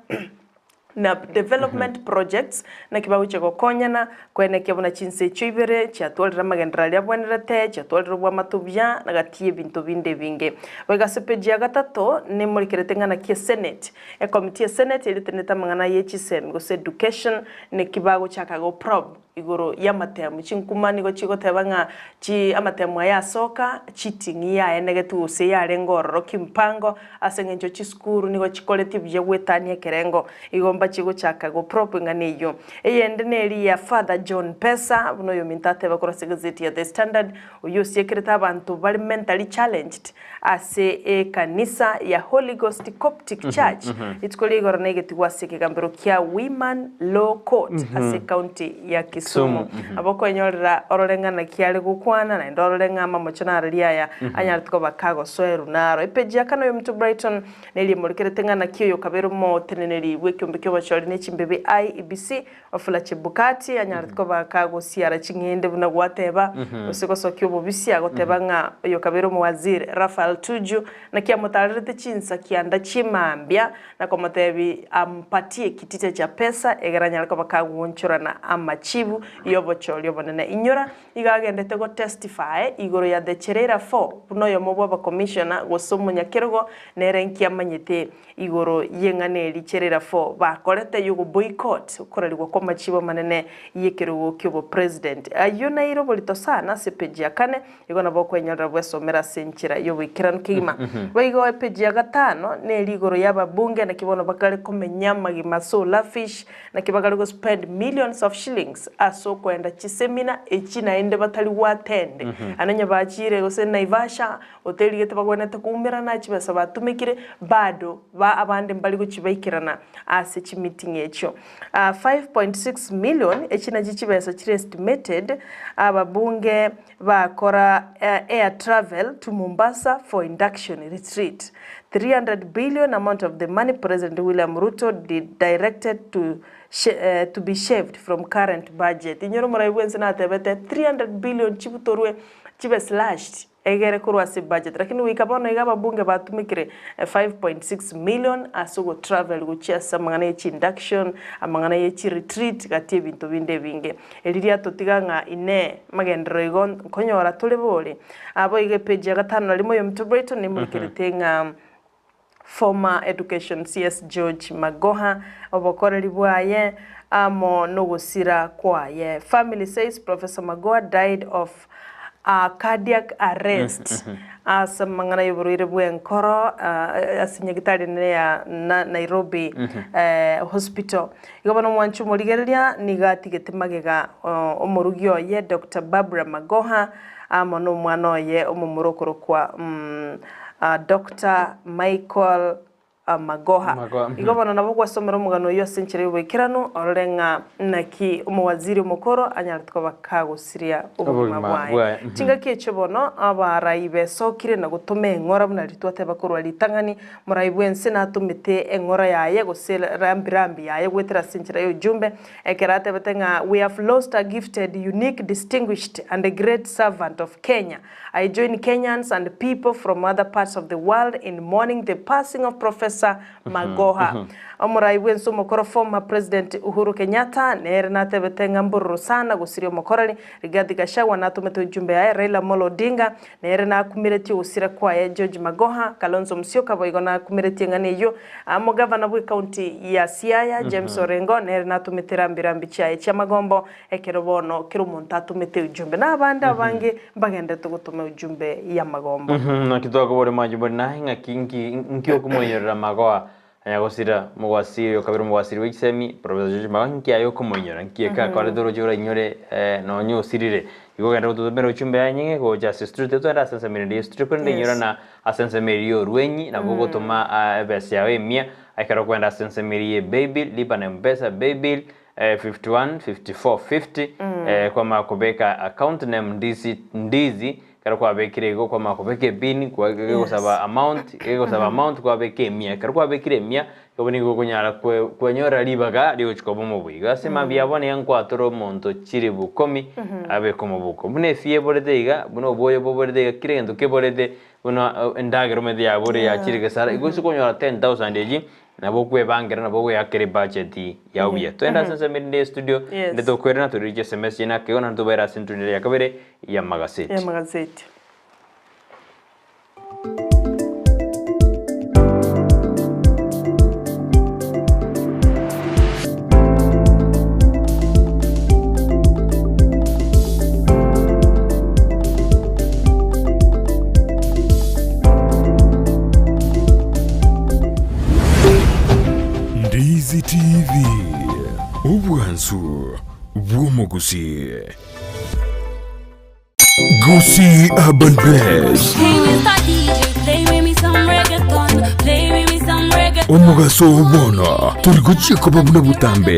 na development projects na kibawo chego konyana kwene kyabona chinse chibere cyatolera magendrali abonera te cyatolera bwa matubya nagatiye bintu binde binge bagasepeji ya gatatu ne muri keretengana kie Senate committee ya Senate iliteneta mangana ye chisem go education ne kibawo chakago probe igoro yamatemu chinkumani go chigoteba nga chi amatemu ya soka cheating ya enegeti use ya rengororo kimpango asengencho chiskuru nigo chikoletivu je gwetania kerengo igomba chigo chaka go prop nganiyo eyende neri ya Father John Pesa buno yo mintate bakora segazeti ya The Standard uyo secretary abantu bari mentally challenged ase kanisa ya Holy Ghost Coptic Church itkoli igoro negeti wasike gambero kia Women Law Court ase county ya Kisumu aboko enyorera ororengana kiale gukwana na ndororenga mamochana ariya anyartko bakago soeru naro epeji akano yo mtu Brighton neli molekerete ngana kiyo kabero mo teneneri wekyombe kyo bachori ne chimbebe IEBC ofula chibukati anyartko bakago siara chingende buna gwateba usiko sokyo bobisi agoteba nga yo kabero mu waziri Rafael Tuju na kia motalete chinsa kianda chimambia na komotebi ampatie kitite cha pesa egaranyarko bakago wonchora na amachibu yobocholi yobonene inyora igagendete go testify igoro ya the cherera 4 buno yo mobwa ba commissioner gosomo nyakergo nerenki amanyete igoro yenganeri cherera 4 bakorete yugo boycott ukorerwa kwa machibo manene yekerugo kyobo president ayuna iro bolito sana sepeji akane igona boko enyara bwesomera senchira yobo ikiran kima baigo epeji agatano ne ligoro yaba bunge na kibono bakale komenyama gimasola fish na kibagale go spend millions of shillings aso kwenda chisemina echina ende batali watende ananya bachire gose naivasha hoteli gete bagwanete kumira na chibesa batumikire bado ba abande mbali go chibaikirana ase chi meeting echo 5.6 million echina chichibesa chire estimated ababunge bakora air travel to Mombasa for induction retreat 300 billion amount of the money President William Ruto directed to be shaved from current budget. Inyoro muraiwense na tebete 300 billion chibutorwe chibe slashed egere kurwasi budget lakini wikabono igaba bunge batumikire 5.6 million asugo travel guchesa mangana ye induction amangana ye retreat gati ebintu binde binge eliria totiganga ine magendero igon konyora tulebole abo ige page ya gatano limo yo mtu Brighton ni mulkiretenga former education CS George Magoha obokoreri bwaye amo nogusira kwaye. Family says Professor Magoha died of cardiac arrest asa mangana yoburire bwenkoro asinyagitari ne ya Nairobi hospital igabana mwanchu murigereria nigatigete magega omurugyo ye Dr. Barbara Magoha amo no mwana ye omumurokoro kwa Dr. Michael Magoha. Igobana nabo kwasomera umugano yo senchire wekirano orenga naki umuwaziri umukoro anyartko bakago siria ubuma bwaye. Tinga kiyechobono abaraibe sokire na gutome ngora buna litwate bakuru litangani muraibwense na tumite engora yaye gosela rambirambi yaye gwetera senchire yo jumbe ekerate betenga we have lost a gifted unique distinguished and a great servant of Kenya. I join Kenyans and people from other parts of the world in mourning the passing of Professor Magoha. Omurai wenso mokoro former President Uhuru Kenyatta nere natebetenga mburu sana gusirio mokorani Rigathi Gachagua natumete ujumbe ya Raila Amolo Odinga nere na kumireti usira kwa ya George Magoha Kalonzo Musyoka boigona kumireti ngane yo amo governor bwe county ya Siaya James Orengo nere natumete rambirambi cha Magombo ekerobono kirumonta tumete ujumbe na abanda bange bagende tugutuma ujumbe ya Magombo nakitoka bore majumbo na hinga kingi nkyo kumoyera Magoha anyagosira mugwasiri okabiro mugwasiri w'ikisemi Professor George Magoha nkiya yo kumunyora nkieka kwa doro jora inyore no nyosirire igogenda gutubera uchumbe yanyenge go just street to era sense meri street kwende nyora na asense meri yo rwenyi na bugo toma ebesi yawe mia aikaro kwenda asense meri baby lipa na mpesa baby 51 54 50 kwa makobeka account name Ndizi karo kwa bekire go kwa makobeke pin kwa go saba amount kwa beke mia karo kwa bekire mia ko bini go kunyara kwenyora libaga dio chikobo mubiga sema byabone yankwa toro monto chiribu komi abe komo buko bune fie boredeiga buno boyo boredeiga kirendo ke borede buno ndagero mede ya bore ya chiriga sara igusu kunyora 10000 eji na bokwe bangera na bokwe akere budget ya uya twenda sense mede studio ndeto kwera to rije SMS ina ke ona to bera century ya kabere ya magazeti TV ubwanzu bw'umuguzi. Gusii Urban Blaze omugaso ubona turi gucika babuna butambe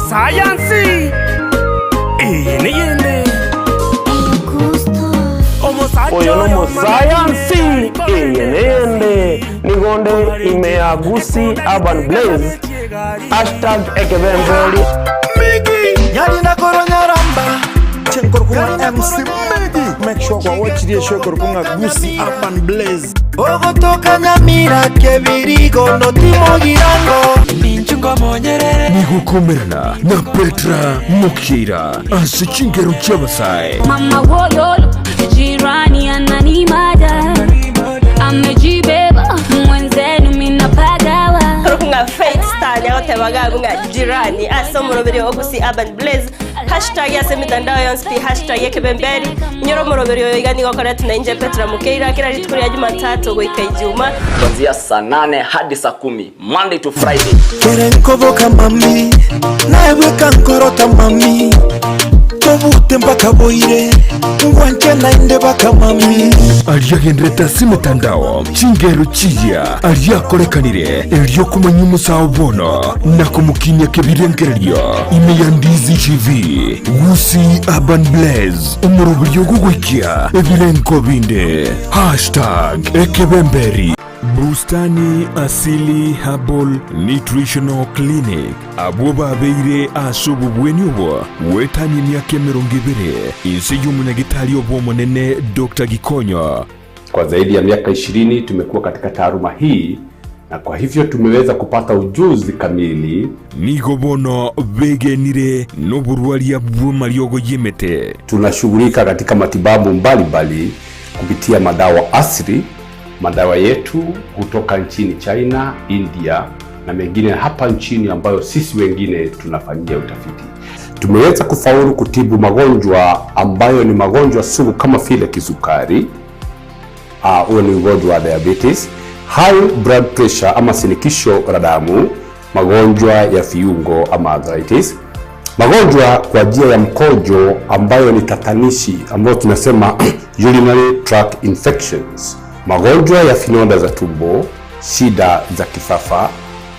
Science niyende oyo no science niyende nigonde imea Gusii Urban Blaze #ekebembeli yali na koronyaramba chenkorkunga MC Migi make sure kwa watch the show korkunga Gusii Urban Blaze ogotoka Nyamira kebirigo no timo girango ninchungo monyerere nigukomerana na Petra Mukira asichingero cy'abasai mama woyolo jirani ananimada amejibeba mwenzenu minapagawa korkunga Faith Star yote bagagunga jirani asomurobere wo Gusii Urban Blaze #yase mitandao yonse #ekebemberi nyoro morobere yo igani gokora tunainje Petra Mukira kila rituri ya Jumatatu goika Ijumaa kuanzia saa 8 hadi saa 10 Monday to Friday. kerenkoboka mami nawe kankorota mami tobute mpaka boire ngwanche nainde baka mami aliyagendreta simitandao chingero chiya aliyakorekanire elyo kumanya umusawo bono na kumukinya kebirengereryo ime ya Ndizi TV Gusii Urban Blaze umurubyo gugwikia ebirenko binde #ekebemberi Bustani Asili Herbal Nutritional Clinic abo babeire asubu bwenyubo wetanye myaka 20 inse y'umunyagitari obomonene Dr. Gikonyo. Kwa zaidi ya miaka 20 tumekuwa katika taaluma hii na kwa hivyo tumeweza kupata ujuzi kamili. Nigobono begenire n'oburwaria bw'amaryogo yemete. Tunashughulika katika matibabu mbalimbali kupitia madawa asili. Madawa yetu kutoka nchini China, India na mengine hapa nchini ambayo sisi wengine tunafanyia utafiti. Tumeweza kufaulu kutibu magonjwa ambayo ni magonjwa sugu kama vile kisukari, huo ni ugonjwa wa diabetes, high blood pressure ama sinikisho la damu, magonjwa ya viungo ama arthritis, magonjwa kwa njia ya mkojo ambayo ni tatanishi ambayo tunasema urinary tract infections, magonjwa ya finonda za tumbo, shida za kifafa,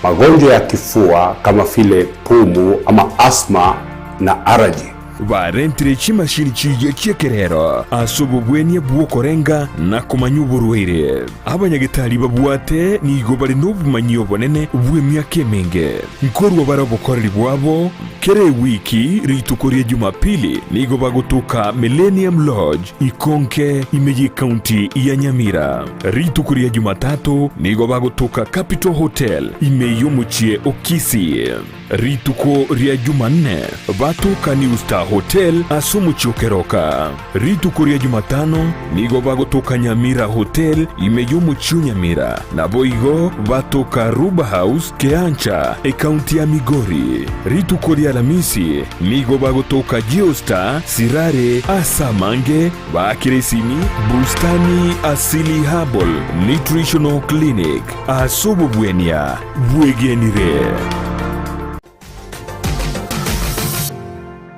magonjwa ya kifua kama vile pumu ama asthma na allergy. Barentire chimashini chiye kyekerero asubu bwenye bwokorenga na kumanyu burwire abanyagitari babuate nigo bari n'obumanyi obonene bw'emyaka emenge nkorwa barabokoreri bwabo kere wiki ritukorie Jumapili nigo bagutuka Millennium Lodge Ikonke Imeji County ya Nyamira. Ritukorie Jumatatu nigo bagutuka Capital Hotel Imeyo muchie Kisii. Rituko ria Jumanne batuka New Star Hotel asumu chiokeroka. Rituko ria Jumatano nigo bagutuka Nyamira Hotel Imeyo muchio Nyamira na boigo batuka Ruba House Keancha County ya Migori. Rituko ria Alhamisi nigo bagutuka Geostar Sirare Asamange bakiresini Bustani Asili Herbal Nutritional Clinic asubu bwenya bwegenire.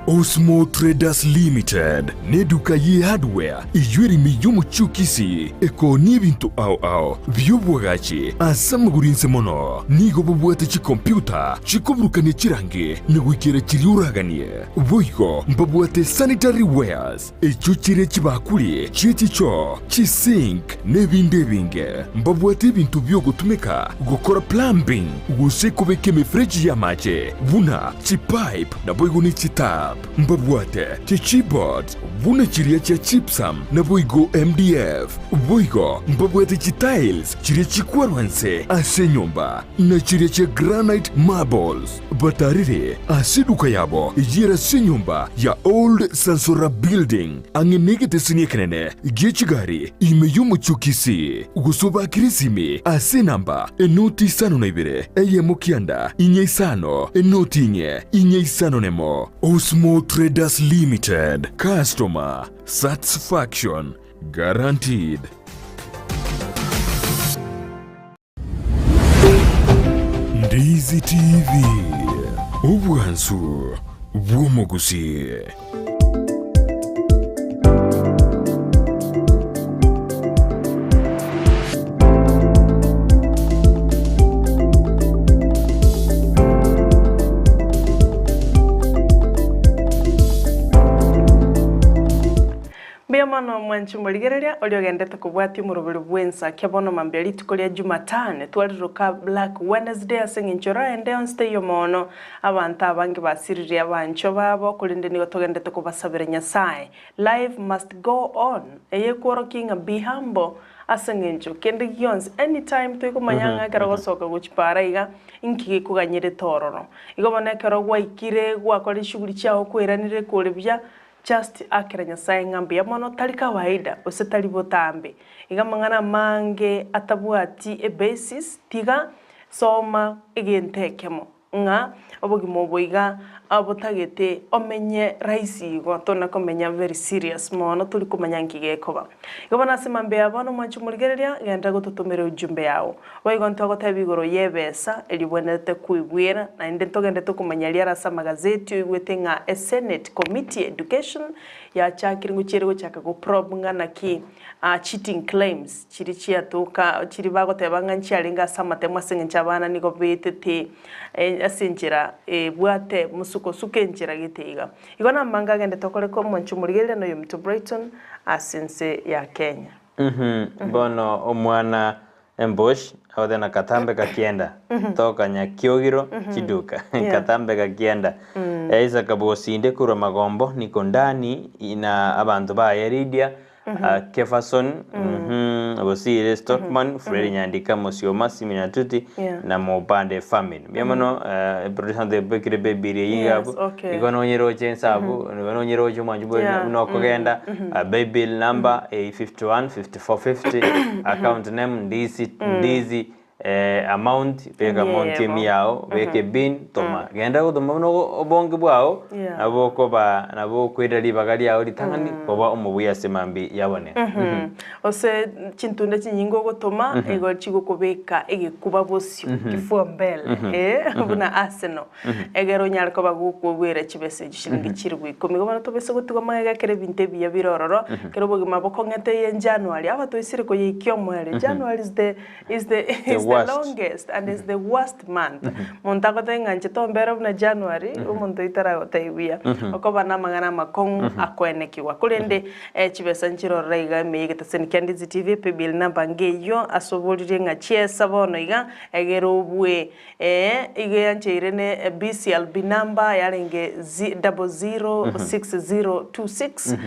Osmo Traders Limited neduka ye hardware ijwiri miyumu chukisi eko nibintu au byubwagachi asamagurinse mono nigo bubwate chi computer chikobrukane chirange negwikira chiriuraganie boigo mbabwate sanitary wares echuchire chibakuli chichicho chisink nebindebinge mbabwate bintu byo gutumika gukora plumbing gusekobeke mefreji ya mache buna chipipe na boigo ni chita mbabwate che chipboards buna chiria cha chipsam na boigo MDF boigo mbabwate chi tiles chiria chikwarwanse ase nyumba na chiria cha granite marbles batarire ase duka yabo yira se nyumba ya old Sansora building angenege tesini kenene gichigari imeyumu chukisi gusoba kirisimi ase namba enoti sano na ibere eye mukianda inye sano enoti inye sano nemo Osmo Traders Limited customer satisfaction guaranteed. Ndizi TV ubwansu bw'omugusi. Mano mwanchu murigereria oli ogendete kubwati murubiri bw'Ensakia bono mambia litukolia Jumatano twaliruka Black Wednesday asenginchora ende on stay yomono abantu abangi basiriri abancho babo kulinde nigo togendete kubasabira Nyasaye. Life must go on eye kworo kinga be humble asengincho kende yons anytime to ikumanyanga kero gosoka guchipara iga inkige kuganyire tororo igo bonekero gwaikire gwakora shughuli chao kweranire kulebya just akira Nyasaye ngambi ya mono tali kawaida usetali botambe igamangana mange atabwati a basis tiga soma igentekemo nga obogimo boiga abotagete omenye raisi gotona komenya very serious mono tuli kumanya nkigekoba igobana semambe abano mwanchu murigereria genda gututumire ujumbe yao boigo ntogo tabigoro yebesa elibwenete kuibwira na inde togende tukumanya liara sa magazeti igwete nga a Senate Committee Education ya chakiringu chirego chaka go probe ngana ki cheating claims chiri chiatuka chiri bagotebanga nchialinga samatema sengenchabana niko betete asinjira bwate musuko sukenjira giteiga igona manga gende tokore ko mwanchu murigereria no yumto Brighton asense ya Kenya bono omwana embush awdena katambe kakienda toka nyakiogiro chiduka katambe kakienda isa kabosinde kura magombo niko ndani ina abantu ba Yeridia Kefason Gusii Stockman Freddy Nyandika Mosioma Siminatuti na Mopande family biamano producer de Bekire Baby yingabo igono nyeroje nsabu igono nyeroje manjubo no kogenda baby number 51 5450 account name Ndizi amount pega monti miao weke bin toma genda udoma no obonge bwao naboko ba naboko idali bagali yao litangani boba umubuya semambi yabone ose chintunde chinyingo gotoma ego chigo kobeka egekuba bosyo kifua mbele buna Arsenal egero nyarko baguko bwere chibese gishiringi chirwi komigo bana tobese gotigo magega kere binte biya birororo kero bogi maboko ngete ye January aba to isire ko yikyo mwere January is the longest and is the worst month montago tenga nchitombera na January umuntu itara otaiwia okobana magana makong akwenekiwa kulende chibesa nchiro reiga meyigeta sen Ndizi TV pe bill number ngeyo asobolire nga chiesa bono iga egero bwe ige yancheirene BCLB number yarenge 006026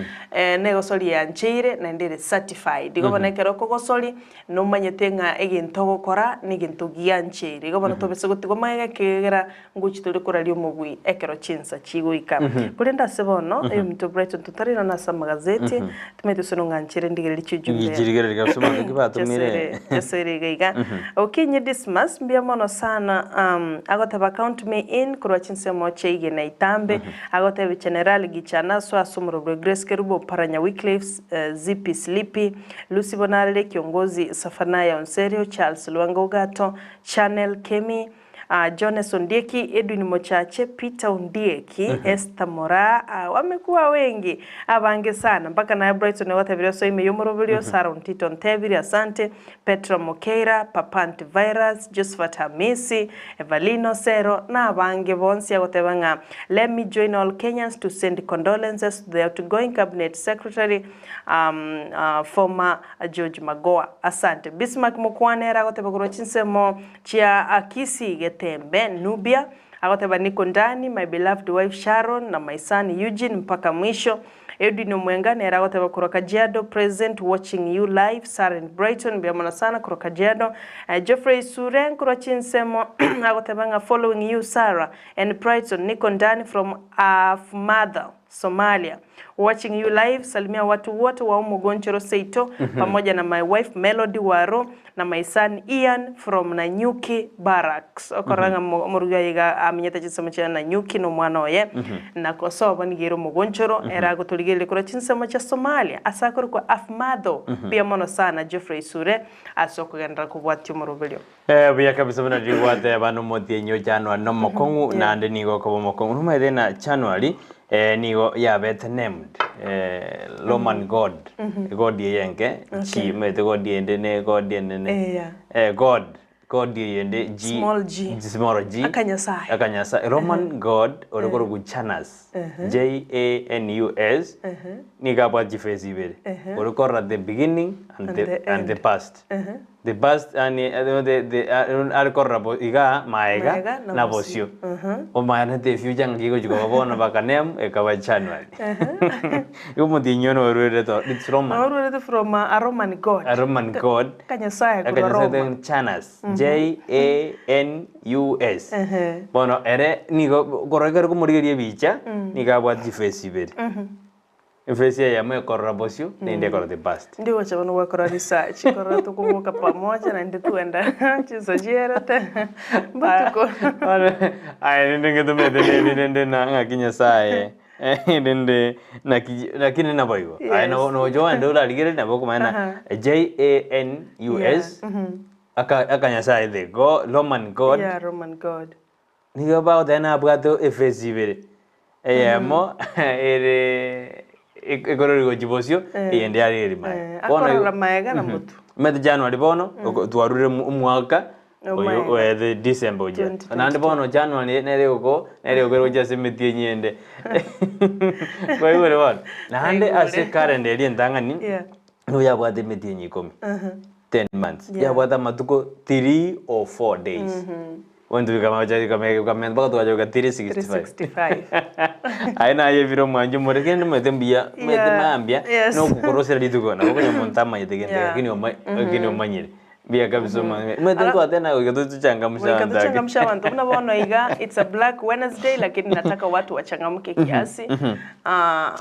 nego soli yancheire na ndire certified igo bonekero kogosoli no manyetenga egintogo kora niginto giyancheire igo bono tobese gotigo maega kegera nguchitore kora lyo mubwi ekero chinsa chigoika kulenda sebono mto Brighton tutarira na sa magazeti tumete sono nganchere ndigere chujumbe igirigere gasoma kibatumire jesere gaiga okinye dismas mbia mono sana agotaba count me in kurwa chinse moche ige na itambe agotaba general gichana so asumro Grace Kerubo Paranya Wycliffe Zipi Sleepy Lucy Bonale kiongozi Safanaya Onserio Charles Luango Gato Channel Kemi Jones Ondieki, Edwin Mochache, Peter Ondieki, Esther Mora, wamekuwa wengi abange sana mpaka na Brighton wote vile so imeyomorobilio Sara Ntito Ntebiri asante Petra Mokeira, Papant Virus, Josephat Hamisi, Evalino Sero na abange bonsi wote banga. Let me join all Kenyans to send condolences to the outgoing cabinet secretary former George Magoa. Asante Bismarck Mukwanera wote bakuro chinsemo chia Kisii tembe Nubia agoteba niko ndani, my beloved wife Sharon na my son Eugene mpaka mwisho. Edwin Mwenga nera agoteba kuroka Kajiado, present watching you live. Sarah in Brighton biamona sana kuroka Kajiado. Jeffrey Suren kuroka Chinsemo agoteba nga following you Sarah and Brighton niko ndani from Afmada Somalia, watching you live. Salimia watu wote wa Umugonchoro Seito pamoja na my wife Melody Waro na my son Ian from Nanyuki Barracks. Okoranga muruga yiga amenyeta chisemo cha Nanyuki no mwana oye na kosoba nigero Mugonchoro era gotuligele kura chinsemo cha Somalia asakuru kwa Afmado pia mono sana Jeffrey Sure asoko gendra kubwati murubelio buya kabisa bana riwate bano modie nyo January no mokongu nande nigo ko mokongu no mede na January nigo ya bet named Roman God God yenge chi mede God yende ne God yende ne God yende G small G akanyasa Roman God orogoro guchanas JANUS niga bwa jifezi bere orokora the beginning and the past. The past and the alcorrabo iga maega na bosio o maana te future ngigo jugo bona bakanem e kawa January yo modinyo no ruere to it's Roman ruere from a Roman God kanyasa ko Roman chanas JANUS bono ere nigo gorogero ko morigerie bicha niga bwa jifesi bere Efesia ya mwe korabosio nende kora the past. Ndio wacha wanu wakora research kora tukumbuka pamoja na ndi tuenda chisojera te batuko. Ai nende ngetumete nende na ngakinya sae. Nende nakini na boyo. Ai no jo ando la ligere na boko maana JANUS akanya sae the God Roman God. Yeah, Roman God. Niyo ba dena abgato Efesia bere. Mo ere ekororigo jibosio yende ari mai bono la maega na mutu met January bono twarure umwaka oyo the December je nande bono January nerego jase metie nyende bayiwere wan nande ase karende ri ndangani no yabwate metie nyikomi 10 months yabwata matuko 3 or 4 days Wandu kama wajaji kama mpaka tuwajoga 365. Aina ye viro mwanju morekene metembia metembia no kukorosera lituko na kunya montama yetegende kini omanyire. Bia kabisa mwetengo atena ukatuchangamsha wantu mnabono iga it's a Black Wednesday lakini nataka watu wachangamke kiasi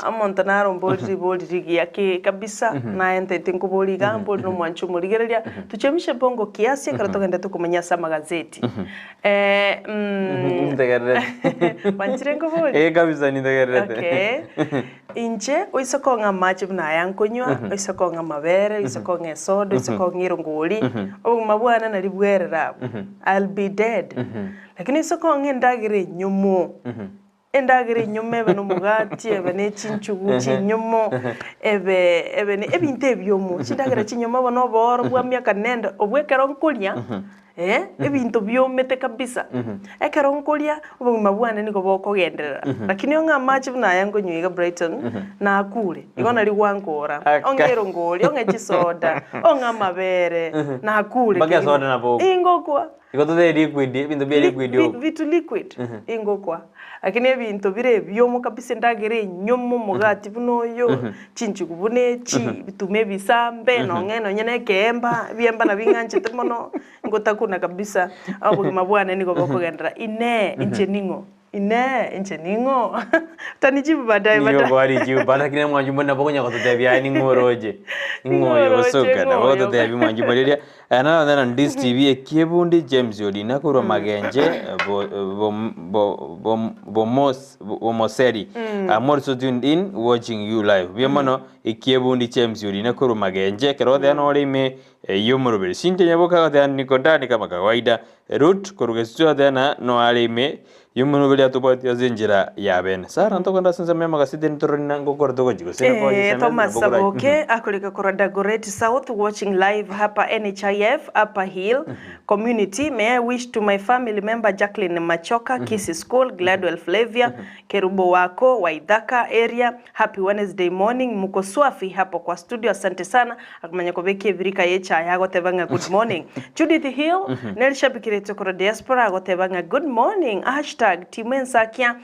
amontanaro mboli yake kabisa na ente tinkuboli gambo no mwanchu murigereria tuchemishe bongo kiasi karatogenda tukumenya sa magazeti Panchirengo boli kabisa nitagerete okay inche oisokonga machi bna yankonywa oisokonga mabere oisokonga soda oisokonga irongoli mabwana na libwerera I'll be dead lakini oisokonga ndagire nyumo endagire nyume bano mugati ebene chinchugu chinyumo ebe ebinte byomo chindagire chinyumo bano boro bwa myaka nenda obwekero nkulia ebintu byomete kabisa ekero nkulia ubugima bwane niko bokogenderera lakini onga match buna yango nywiga Brighton na akure igona ligwankora ongero ngoli onge chisoda onga mabere na akure baga soda na bo ingokwa ikoto de liquid bintu bya liquid vitu liquid ingokwa lakini ebintu bire byomo kabisa ndagire nyomo mugati bunoyo chinchi kubune chi bitume bisambe no ngeno nyene kemba byemba na binganche temono ngotakuna kabisa abugima bwana niko bokogendera inche ningo tanijibu baadaye niyo bari jibu bana kine mwanju mbona bokonya kototebya ni ngoroje ngoyo soka na kototebya mwanju baleria ana Ndizi TV ekibundi James Odina kuro magenje bomoseri more so tuned in watching you live biyamano ekibundi James Odina kuro magenje kerode ana olime yomurubiri sinte nyaboka kata nikondani kama kawaida root kurugesyo dena no alime yumurubiri atubati azinjira yabene sara ntokonda sanza mema kaside ntorina ngokordo gojigo sene kwa jiseme Thomas Saboke akulika korada Goreti South watching live hapa NHIF Upper Hill community. May I wish to my family member Jacqueline Machoka Kisii School Gladwell Flavia Kerubo wako Waidaka area happy Wednesday morning muko swafi hapo kwa studio asante sana akumanya kobeke virika yecha yago tebanga good morning Judith Hill Nelshabikire tokoro diaspora ago tebanga good morning hashtag team Ensakia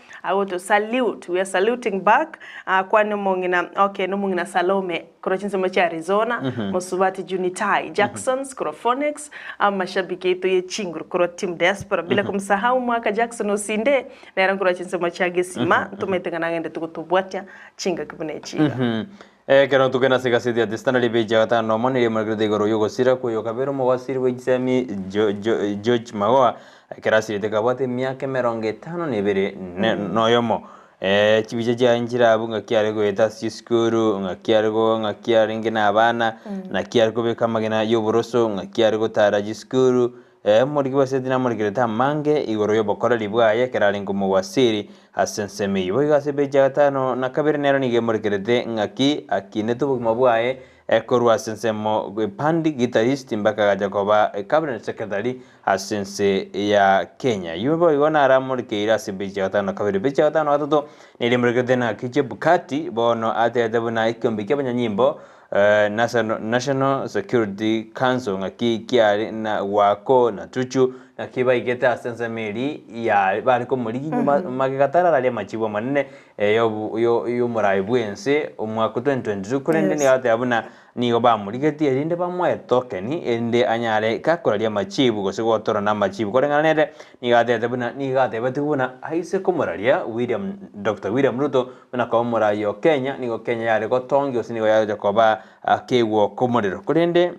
to salute. We are saluting back kwani mongina no mongina Salome kurochinse mochi Arizona Musubati Junitai Jacksons Crophonics mashabiki yetu ye chinguru kuro team diaspora bila kumsahau mwaka Jackson Osinde na era kurochinse mochi agesima tumetengana ngende tukutubwatia chinga kibune chiga kero tukena sikasidi ya distana libeja wata no moni limargrede goro yogo sira ko yokabero mo wasiri wejisemi George Magoa kerasi dekabate miaka 50 nebere noyomo chibije ja njira abunga kyarego eta siskuru ngakyarego ngakyaringina abana na kyarego bekamagena yoboroso ngakyarego taraji skuru muri bose dina muri greta mange igoro yo bokora libwaye keralingo mu wasiri asensemi yoigase beja gatano na kabere nero nige muri grete ngaki akine tubu mabwaye ekorwa sensemo pandi guitarist mbaka gajakoba cabinet secretary asense ya Kenya yubo igona ara muri keira beja gatano kabere beja gatano atoto nile muri grete na kije bukati bono ate adabuna ikombi kebanya nyimbo National Security Council ngaki kiari na wako na tuchu na kiba igeta asensa meri ya bari ko muri magatara rale machibo manene yo muraibwense umwaka 2022 kurende ni ate abuna ni oba muri geti erinde bamwe tokeni ende anyare kakoralia machibu gose gotora na machibu korenganere ni ate abuna ni ate batubuna haise komuralia Dr. William Ruto na komura yo Kenya ni Kenya yare ko tongi osini go ya Jacoba kewo komorero kurende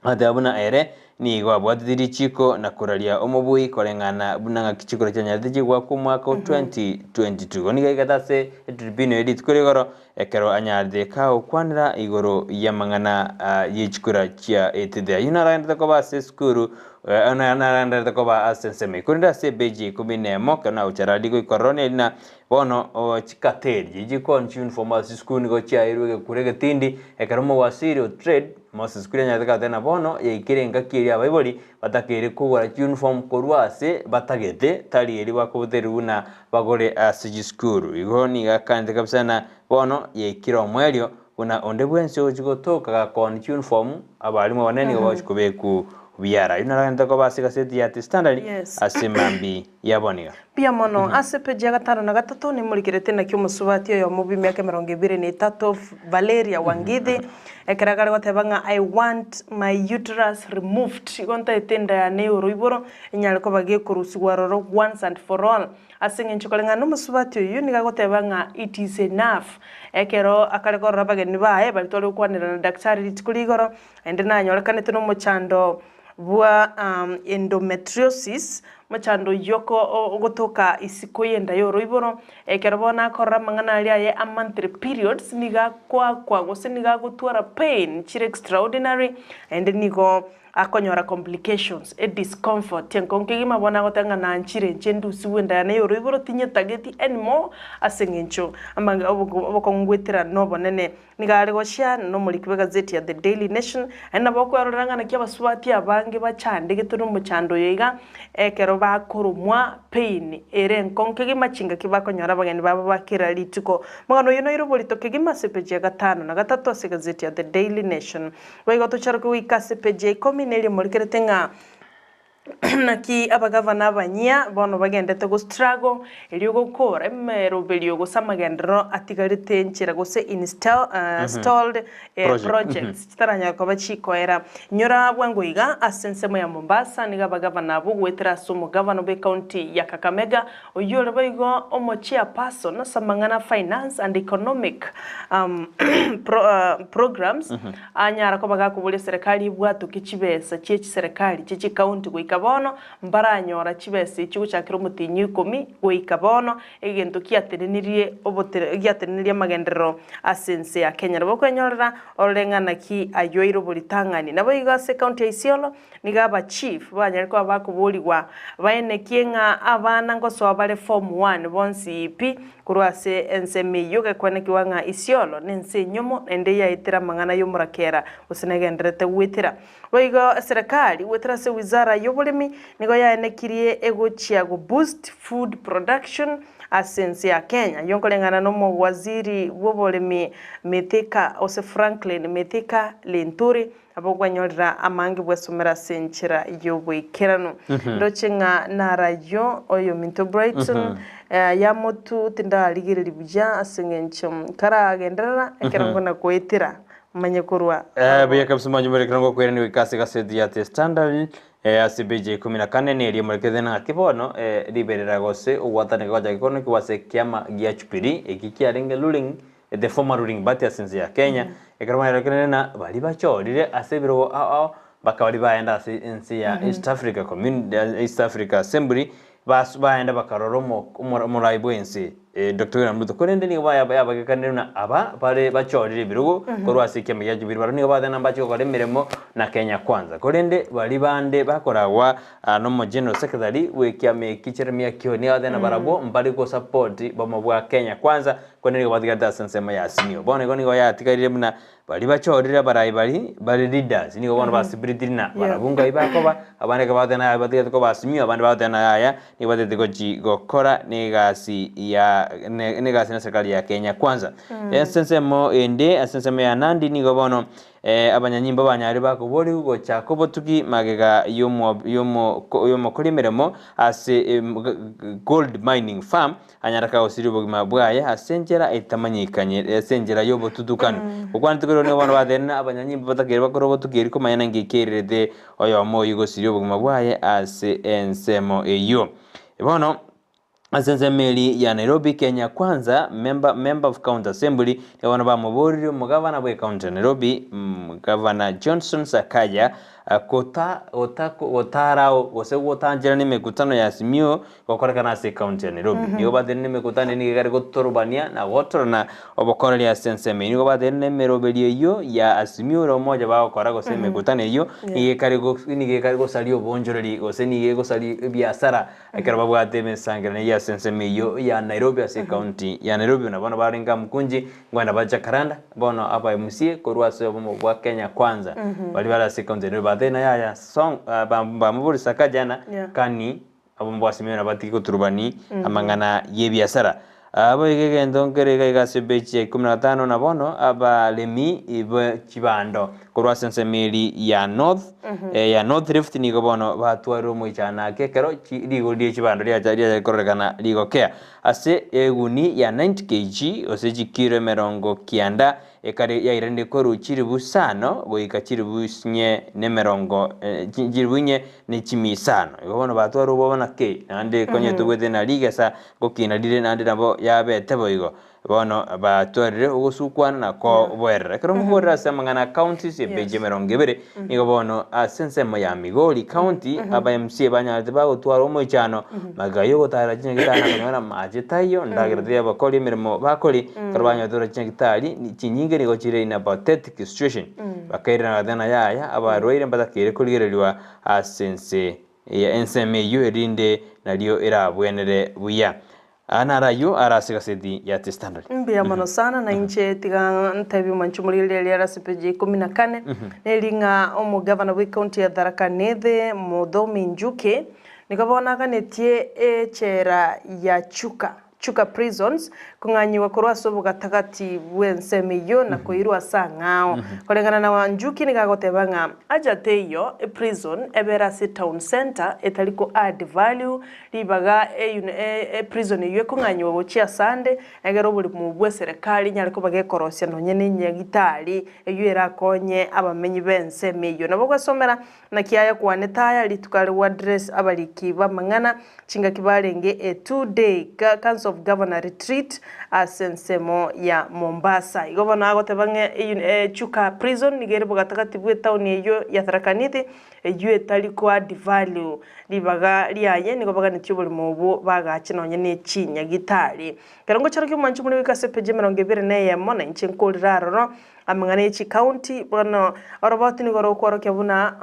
ate abuna ere ni go abwadiri chiko na kuralia omobui korengana bunanga kichiko cyanyadiji gwa ku mwaka 2022 ni gagatase tribune edit kuregoro ekero anyarde ka okwanira igoro yamangana yichikura chia etide yinaranda ko base skuru anaranda ko ba asenseme kurinda se beji kubine moka na ucharadi ko korone na bono chikateri jiko nchun formal skuru go chia irwe kurege tindi ekero mo wasiri trade Moses kunya ndaka tena bono yekirenga kiria baiboli batakere kugura uniform korwase batagete tali eri bakobuteruna bagore asiji skuru igoni gakande kabisa na bono yekira omwelio una onde bwense ojigotoka gakon uniform abalimu banene bashikubeku biara inaranda ko basika seti ya standard asimambi yaboniga pia mono asepeje gatano na gatatu ni muri kirete na cyumusubati yo mu bimyaka 23 Valeria Wangidi ekeragara gotebanga I want my uterus removed gonta etenda ya neuro iboro inyale ko bagiye kurusigwa roro once and for all asinge nchukolenga no musubati yo ni gagotebanga it is enough ekero akareko rabageni bae balitole kwanira na daktari litukuligoro ende nanyolekanete no muchando bwa endometriosis machando yoko gotoka isiko yenda yoro iboro ekerabona korra mangana aliaye a monthly periods niga kwa gose niga gutwara pain chire extraordinary and nigo akonyora complications a discomfort tenkonke gima bona gotanga na nchire nchendu siwenda na yoro iboro tinye tageti anymore asengencho amanga obokongwetira no bonene nigare goshya no muri gazeti ya The Daily Nation ena boko yaroranga na kyabaswati abange bachande geturu muchando yiga ekero bakorumwa pain ere nkonke gima chinga kibakonyora bageni baba bakira litiko mugano yuno iroboli gima sepeje gatano na gatatu ase gazeti ya The Daily Nation wego tucharuko wikase peje neli murikeretenga naki abagavana abanya bono bagendete go struggle eliyo gukora emerobeliyo gusamagendero atigarite nchira gose installed projects kitaranya ko bachikoera nyora bwangoiga asensemo ya Mombasa niga abagavana abo gwetera sumo governor be county ya Kakamega oyore bayigo omochia person na samangana finance and economic programs anyara ko bagakubule serikali bwatu kicibesa cyechi serikali cyechi county kabono mbaranyora chibese ikigo cya kilomutinyi 10 goikabono egento kiatenenirie obotere giatenenirie magendero asense ya Kenya bokwenyorera orengana ki ayoiro bolitangani nabo igase county ya Isiolo nigaba chief banyariko abakubuliwa baenekienga abana ngoso abale form 1 bonsi ipi kurwase ensemi yoga kwanekiwanga Isiolo nense nyomo ende ya itira mangana yomurakera usinegenderete witira boigo serikali witira se wizara yobulimi nigo yaenekirie egochia go boost food production asense ya Kenya yonkolengana no waziri wobolemi Mithika ose Franklin Mithika Linturi abogwanyorera amangi bwesomera senchira yobwikirano ndochenga narayo oyo Minto Brighton ya motu tinda ligiriri buja asengenchom kara agenderera ekerango na kwetira manye kurwa buya kabisuma nyumere kerango kwera ni wikase gasedi ya The Standard ACBJ 14 ni elimu lekethena atibono liberera gose ugwatane kwa jakikono kiwase kiama gia chupiri ekikiarenge ruling the former ruling bati asense ya Kenya ekarwana lekenena bali bachorire asebiro bakabali baenda asense ya East Africa Community East Africa Assembly baenda bakaroromo umuraibwense Dr. William Ruto korende ni bagekaniruna aba bare bachorire birugo korwase kiama gia chupiri baro ni bathana bacho kore miremo na Kenya kwanza korende bali bande bakoragwa no general secretary we kiame kicheremia kio ni bathana barabo mbali ko support bamabwa Kenya kwanza konene bathigata sensema ya Azimio bone koni go ya tikarire muna bali bachorire bari leaders ni go bono basibiriti na barabunga ibakoba abane ka bathana bathigata ko Azimio abane bathana aya ni bathete ko gokora ni gasi ya ni gasi na serikali ya Kenya kwanza sensemo ende sensema ya Nandi ni go bono abanyanyimba banyari bakobori go chakobo tuki magega yomo kolimeremo ase gold mining farm anyaraka osiri bogima bwaye asenjera etamanyikanye senjera yobo tudukana ukwanti kero ne bana badena abanyanyimba batakere bakorobo tukiri ko mayana ngikerede oyo moyo go siri bogima bwaye ase ensemo eyo bono Asensembeli ya Nairobi Kenya kwanza member of county assembly ya wana ba mubori mugavana bwe county Nairobi Governor Johnson Sakaja otarao gose gutangira ni mikutano ya Azimio gokoreka na county ya Nairobi nigo bathene mikutano ni gari gotorobania na gotorana obokorali ya senseme nigo bathene merobeli yo ya Azimio ro moja ba gokora gose mikutano yo ni gari go salio bonjoreli gose ni go sali biasara akara babwate mesangira ya senseme yo ya Nairobi ase county ya Nairobi na bana barenga mkunji ngwana bacha karanda bono aba MC korwase obo bwa Kenya kwanza bali bala ase county bathena ya song bamuburi sakajana kani abombo Azimio na batiko turubani amangana ye biasara abo igegendo ngerega gasebeche 15 na bono aba lemi ibe chibando korwa sensemeli ya North ya North Rift ni gobono batwaro mu cyana kekero ligo die chibando lya korekana ligo care ase eguni ya 90 kg oseji kilo merongo kianda ekare ya irende koru chiribu sano boika chiribu nye ne merongo chiribunye ne chimisano gobono batwaro bobona ke ande konye tugwete na ligesa gokina dire nande nabo yabete boigo bono batwarire ugusukwana na ko bwerera kero mubora samangana counties ebeje merongo ebere nigo bono asensemo ya Migori county aba MC banyate bagutwara mu cyano magayo gotara cyengitana kanyana maje tayo ndagirde abakoli mirimo bakoli karwanya dora cyengitari ni kinyinge nigo kire in pathetic situation bakaira na yaya abarwaire mbadakire kuligererwa asense ya enseme yuerinde nalio irabwenere buya anarayo arasiga sedi ya The Standard mbia mano sana na inche tiga ntabi manchumulile ya RCPJ 14 nelinga omo governor we county ya Tharaka Nithi Muthomi Njuki nikabona kanetie chera ya chuka prisons kunganyiwa korwa sobo gatagati bwenseme yo na koirwa sangao kolengana na Wanjuki nikagotebanga ajateyo prison eberasi town center etaliko add value libaga prison yo kunganyiwa bochia sande egero buli mubwe serikali nyaliko bagekorosia nonyene nyagitali eyo erakonye abamenyi benseme yo nabo gwasomera na kiaya kwanetaya litukale wa address abaliki bamangana chinga kibalenge a 2-day council of governor retreat asensemo ya Mombasa igobona agotebange chuka prison nigerebo gatakati bwe town eyo ya Tharaka Nithi eyo etaliko add value libaga liaye nigobaga nityo buli mubu bagakina nyene chinya gitali karongo charokyo manchu muri kasepeje 24 na inche nkoliraro no amangane chi county bwana oroboti nigoro kwaro kyabuna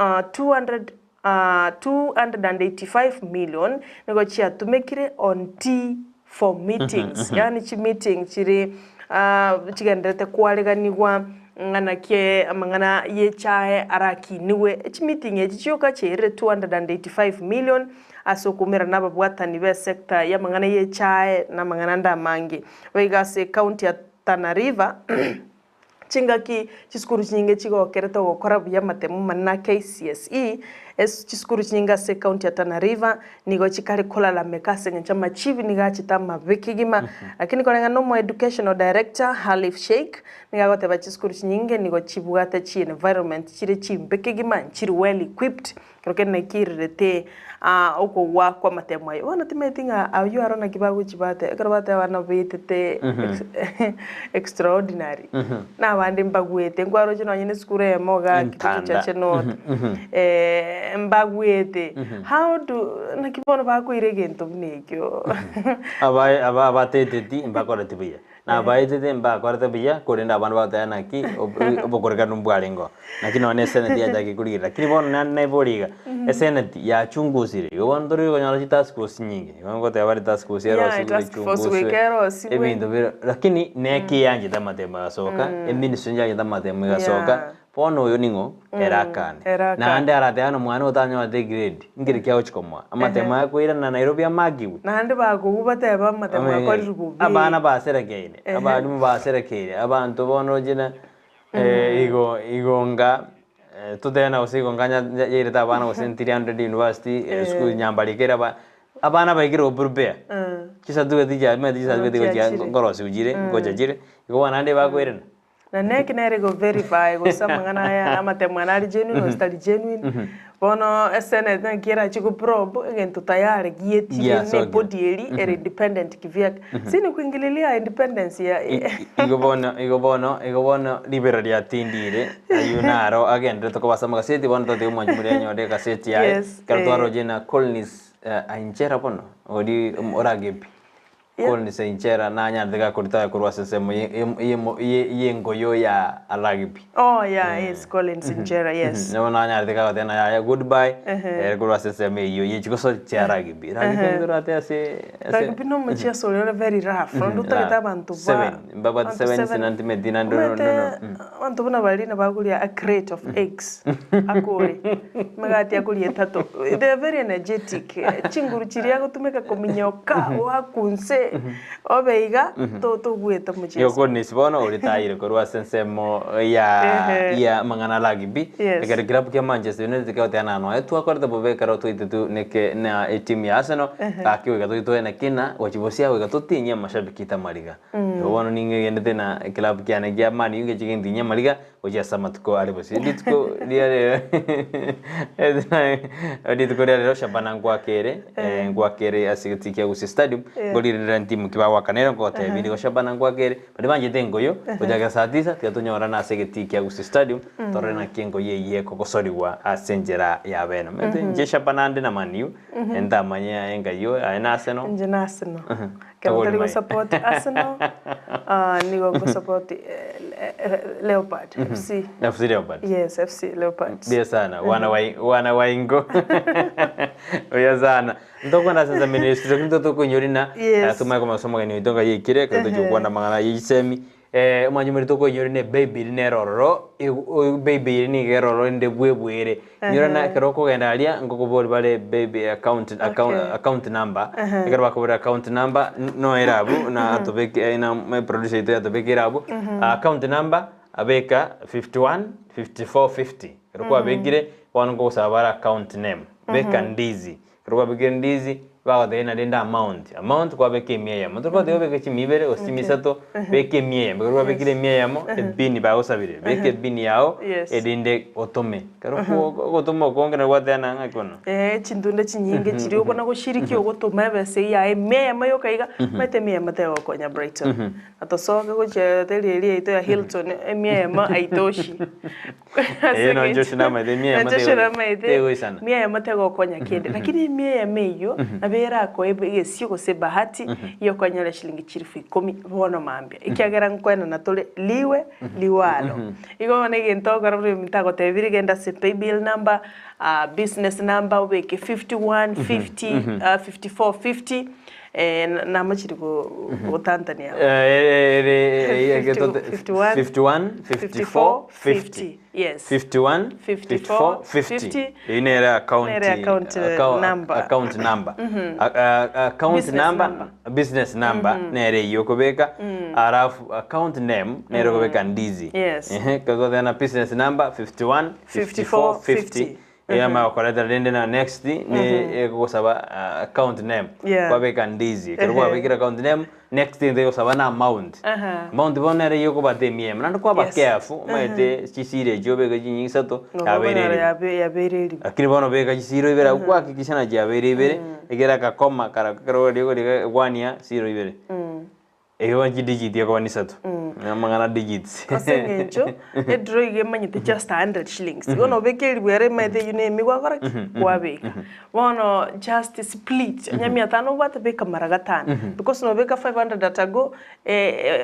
285 million negochia tumekire on tea for meetings yani chi meeting chiri chigendete kwaleganirwa ngana kie amangana ye chae araki niwe meeting echichoka chere 285 million asokumira nababwatani be sector ya mangana ye chae na mangana ndamangi wegase county ya Tana River chingaki chiskuru nyinge chigokereta gukora buya matemu manna KCSE chiskuru nyinga se county ya Tana River nigo chikari kola la mekase ncha machivi niga chitama vikigima lakini kolenga no educational director Halif Sheikh niga gote ba chiskuru nyinge nigo chibugata chi environment chire chimbekigima chiri well equipped kroke na kirete uko wa kwa matemu ayo wana timetinga ayu arona kibagu chibate karabate wana bitete extraordinary na bandi mbagwete ngwaro chino nyine skure moga kitu chache not mbagwete how do nakibono bakwire gento bnekyo abatete mbakora tibiya na baitete mbakora tibiya kurinda abantu batana ki obokoreka numbwarengo lakini one senate ya jaki kurira lakini bono na boriga senate ya chungusire yobondori konyala task force nyingi ngo te bari task force yaro chungusire ebintu biro lakini neki yanje tamatema soka ministry yanje tamatema gasoka pono uyu ningo erakane na ande arateana mwana utanyo ate grade ngiri kya uchikomwa amatema yakwira na Nairobi amagiwe na ande bagubate amatema yakorirubu abana baserekeine abarimu baserekeire abantu bono jina igonga tutena usigonganya yereta abana usentiri 100 university school nyambalikera abana baigire oprepare kisa duwe dija medi kisa duwe dija ngorosi ujire ngoja jire igwana ande bakwirena na neki nere go verify go samangana ya amatema na genuine no study genuine bono SNL na kira chiku probe ngento tayari gieti ne body eri independent kivyak sini kuingililia independence ya igobono liberali atindire ayunaro agende to kubasa magaseti bono to de mwanjumure nyode kaseti ya kartwaro jena colonies ainchera bono odi oragepi Kolni se inchera na nya ndega kurita kurwa sesemo yengoyo ya alagibi. Oh yeah, yes, Collins inchera, yes. No na nya ndega tena ya goodbye. Kurwa sesemo yo yechikoso cha alagibi. Alagibi ndorate ase alagibi no mchia solo very rough. Ndo takita bantu ba. 7 mbaba 7 cm dina no. Bantu bana bali na bagulia a crate of eggs. Akore. Magati akulie tato. They are very energetic. Chinguru chiria gutumeka kominyoka wakunse obeiga to gweta muchezo yo koni sibono uritaire korwa sensemo ya mangana lagibi egere club ke Manchester United ka tena no etu akorda bobeka ro tuitu neke na team ya Arsenal akiwe tuitu na kina wachibosia wega tutinye mashabiki tamariga yobono ninge gende tena club ke anagia mani yunge chigindi nya mariga oja samatko alebosi ditko diare ditko diare shabana ngwa kere asigiti ya Gusii stadium golire timu kibawa kanero kote bidi goshabana ngwagere bali banje tengoyo ojaga saa 9 tiatunyora na segeti kya Gusii stadium torena kengo ye kokosoriwa asenjera ya beno mete nje shabana ndi na maniu enda manya enga yo ana Arsenal nje na Arsenal kama tali support Arsenal nigo support Leopard FC Leopard yes FC Leopard bia sana wana waingo oya sana ndoko na sasa ministry ndo kunyorina atuma kama somo gani ndonga yikire kato jukwanda mangana yisemi umanyumiri toko nyorine baby ne rororo baby ni geroro nde bwebwere nyorana keroko gendalia ngoko boli bale baby account number ekero bakobora account number no erabu na atobeke na my producer ito atobeke erabu account number abeka 51 54 50 keroko abegire wango sabara account name beka Ndizi keroko abegire Ndizi baga dena denda amount kwa beke miya mo to ko de beke chimibere osimisato beke miya keroko abegire miya mo ebini ba osabire beke bini yao edinde otome keroko gotoma kongera gwatana ngakono chindunda chinyinge chiri ukona gushiriki ogotoma bese ya miya mayo kaiga mate miya mate okonya Brighton atosoka goche teli ito ya Hilton miya ma aitoshi no Josh na mate miya mate miya mate okonya kende lakini miya meyo abera ko ebesio gose bahati yo konyala shilingi chirifu 10 bono mambia ikiagera nkwena natole liwalo igo nege ntoka rabwe mitago tebiri genda se pay bill number business number weke 51 50 54 50 namachiri gutantania 51 54 50 yes 51 54 50 ine era account number account number business number nere yokobeka arafu account name nere kobeka Ndizi kago tena business number 51 54 50 ma wakoleta rende na next ni kusaba account name kwa beka Ndizi kwa beka account name next thing they kusaba na amount bonere yoko bate mie mnando kwa ba careful maite chisire jobe ga jinyisa to yabereri akiri bono beka chisiro ibera kwa kikishana jabere ibere egera ka koma karakaro dio wania 0 ibere eyo digit yako wanisatu mangana digits kasengencho edro igemanyite just 100 shillings wono bekeli bwere maite yune migwa kora kwa beka wono just split nyamia tano wate beka maragatana because no beka 500 datago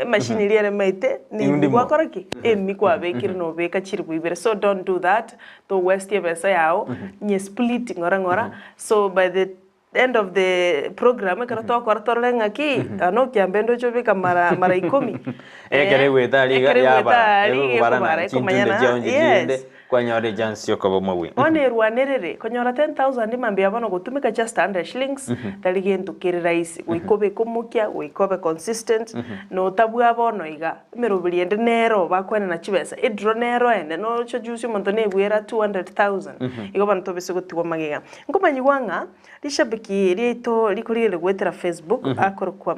machine iliere maite ni migwa kora ki migwa bekiri no beka chiribu ibere so don't do that to waste pesa yao nye split ngora so by the end of the program karato kwaratorenga ki ano kiambendo chobeka mara 10 kare wetali yaba barana chintunda jaunjinde kwanyore jansi yokobo mwe one rwanerere konyora 10,000 mambia bano gutumika just 100 shillings taligento kiri rais wikobe kumukia wikobe consistent no tabwa bono iga merubiri ende nero bakwene na chibesa edro nero ende no cho juice monto ne bwera 200,000 igo bantu bese gutiwa magiga ngomanyi gwanga lishabiki rito likurire gwetera Facebook akorwa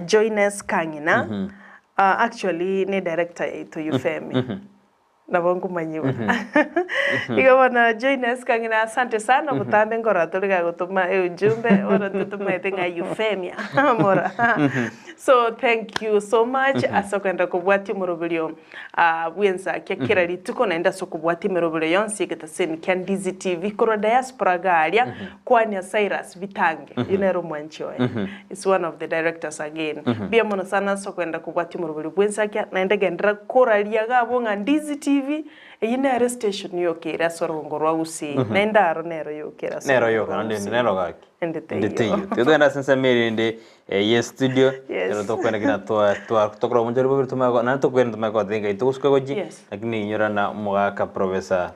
Joines Kangina actually ne director to Yufemi na bongo manyiwa igabana Joines Kangina asante sana mutambe ngora toliga gutuma ujumbe ora tutuma etenga Yufemi mora so thank you so much asokwenda kubwati murubulio Ensakia kira lituko naenda sokubwati murubulio yonsi getaseni Ndizi TV koro diaspora galia kwani Cyrus Bitange yunero mwanchoe is one of the directors again bia mono sana sokwenda kubwati murubulio Ensakia naenda gendra kora liaga bonga Ndizi TV yine station yokera sorongorwa Gusii naenda aronero yokera nero yoka nero gaki ndete tudenda sense meri ndi yes studio ero tokwenda kina tokro munjari bobiru tumako na tokwenda tumako thinga itusko goji lakini nyora na mugaka professor